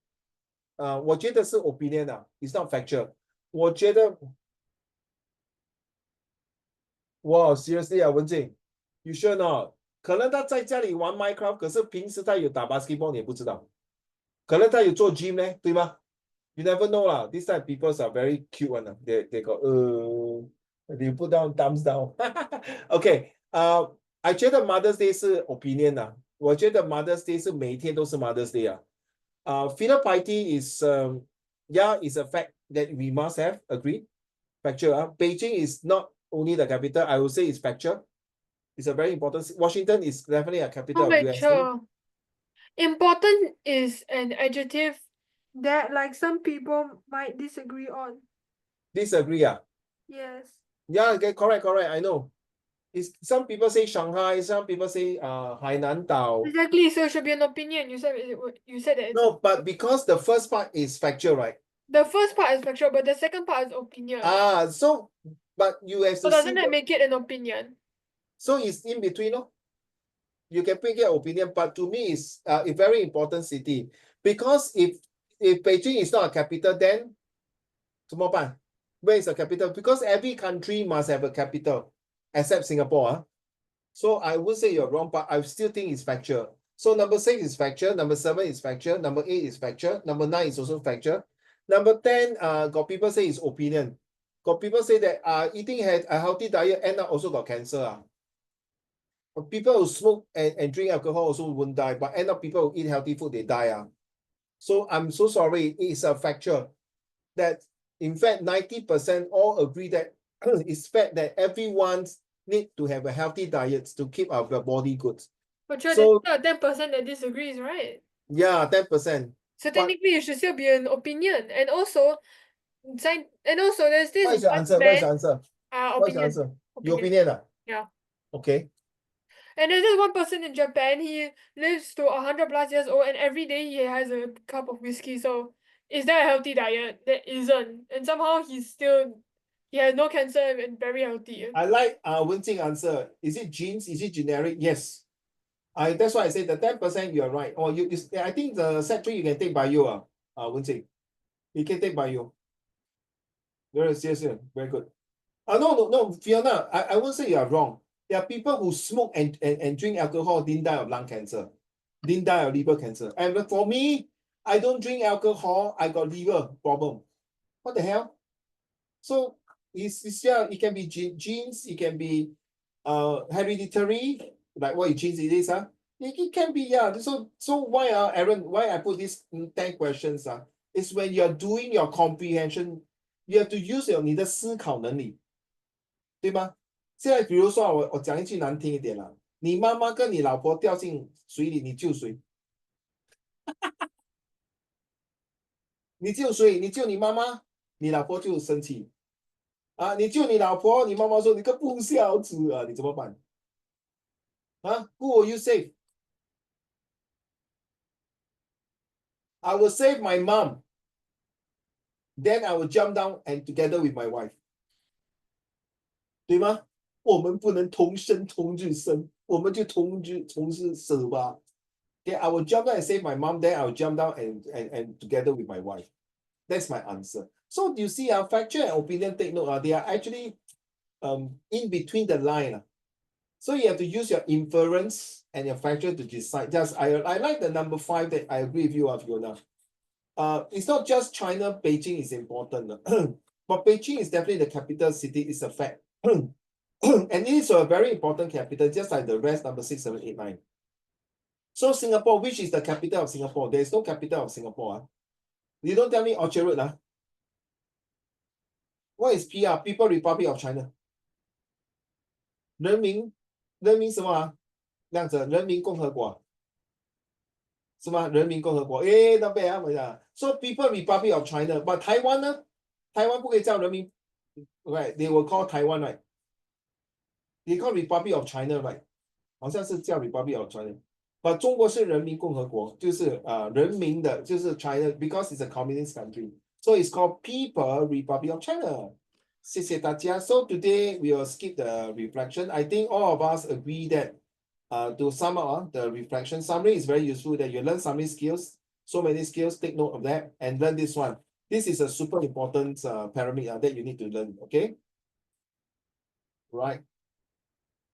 我觉得是 opinion it's not factual. 我觉得哇 seriously 文静 you sure not? 可能他在家里玩 Minecraft，可是平时他有打 basketball，你也不知道。可能他有做 gym 呢，对吗？You never know 啦。These type people are very cute one. They go they put down thumbs down. OK，I 觉得 Mother's Day 是 opinion 我觉得 Mother's Day 是每一天都是 Mother's Day filial piety is yeah, is a fact that we must have. Agree? Factual. Beijing is not only the capital. I would say it's factual. It's a very important. Washington is definitely a capital
Not
of
very
USA.
sure. Important is an adjective that like some people might disagree on.
Disagree.
Yes.
Yeah, okay, correct. I know. It's, some people say Shanghai, some people say Hainan Dao.
Exactly. So it should be an opinion. You said that it's
No, but because the first part is factual, right?
the first part is factual, but the second part is opinion.
So but you have
So
to
doesn't
see
that make it an opinion?
so it's in between, no? You can pick your opinion, but to me it's a very important city because if Beijing is not a capital, then 怎么办? Where is the capital? Because every country must have a capital, except Singapore. So I would say you're wrong, but I still think it's factual. So number 6 is factual, number 7 is factual, number 8 is factual, number 9 is also factual. Number 10, got people say it's opinion. Got people say that eating a healthy diet end up also got cancer. People who smoke and drink alcohol also won't die, but end up people who eat healthy food, they die. So I'm so sorry, it's a factual that in fact 90% all agree that it's fact that everyone need to have a healthy diet to keep our body good.
But sure,
So
there's 10% that disagrees, right?
yeah, 10%.
So
But
technically it should still be an opinion. And also there's this
what is your
one
answer? What is your answer? What is your
opinion.
answer? Your opinion?
Yeah.
Okay.
And there's this one person in Japan, he lives to 100+ years old and every day he has a cup of whiskey. So is that a healthy diet? That isn't. And somehow he has no cancer and very healthy.
I like Wenjing answer. Is it genes? Is it generic? Yes. That's why I say the 10% you're right. Or I think the set 3 you can take bio, Wenjing. You can take bio. Very seriously, very good. No, Fiona, I won't say you are wrong. There are people who smoke and drink alcohol didn't die of lung cancer, didn't die of liver cancer. And for me, I don't drink alcohol, I got liver problem. What the hell? So yeah, it can be genes, it can be hereditary, like what genes it is. It can be, yeah. So why Aaron, why I put these 10 questions is when you're doing your comprehension, you have to use 你的思考能力，对吗？现在比如说我讲一句难听一点啦，你妈妈跟你老婆掉进水里，你救谁？你救谁？你救你妈妈，你老婆就生气你救你老婆，你妈妈说你个不孝子你怎么办？Who will you save? I will save my mom. Then I will jump down and together with my wife. 对吗？我们不能同生同日生，我们就同日死吧。Okay, I will jump down and save my mom, then I will jump down and together with my wife. That's my answer. So you see, factual and opinion, take note, they are actually in between the line. So you have to use your inference and your factual to decide. Just I like the number 5 that I agree with you, Fiona. It's not just China, Beijing is important. But Beijing is definitely the capital city, it's a fact. And it is a very important capital, just like the rest, number 6, 7, 8, 9. So Singapore, which is the capital of Singapore? There is no capital of Singapore. You don't tell me Orchard Road. What is PR? People Republic of China. 人民什么啊？这样子，人民共和国。是吗？人民共和国，诶，那边啊，So People Republic of China, but 台湾呢？台湾不可以叫人民 ，right? They will call Taiwan, right? They call Republic of China, right? 好像是叫 Republic of China. But 中国是人民共和国，就是人民的，就是 China, because it's a communist country. So it's called People Republic of China. 谢谢大家. So today we will skip the reflection. I think all of us agree that to sum up, the reflection summary is very useful, that you learn summary skills, so many skills, take note of that, and learn this one. This is a super important parameter that you need to learn, okay? Right.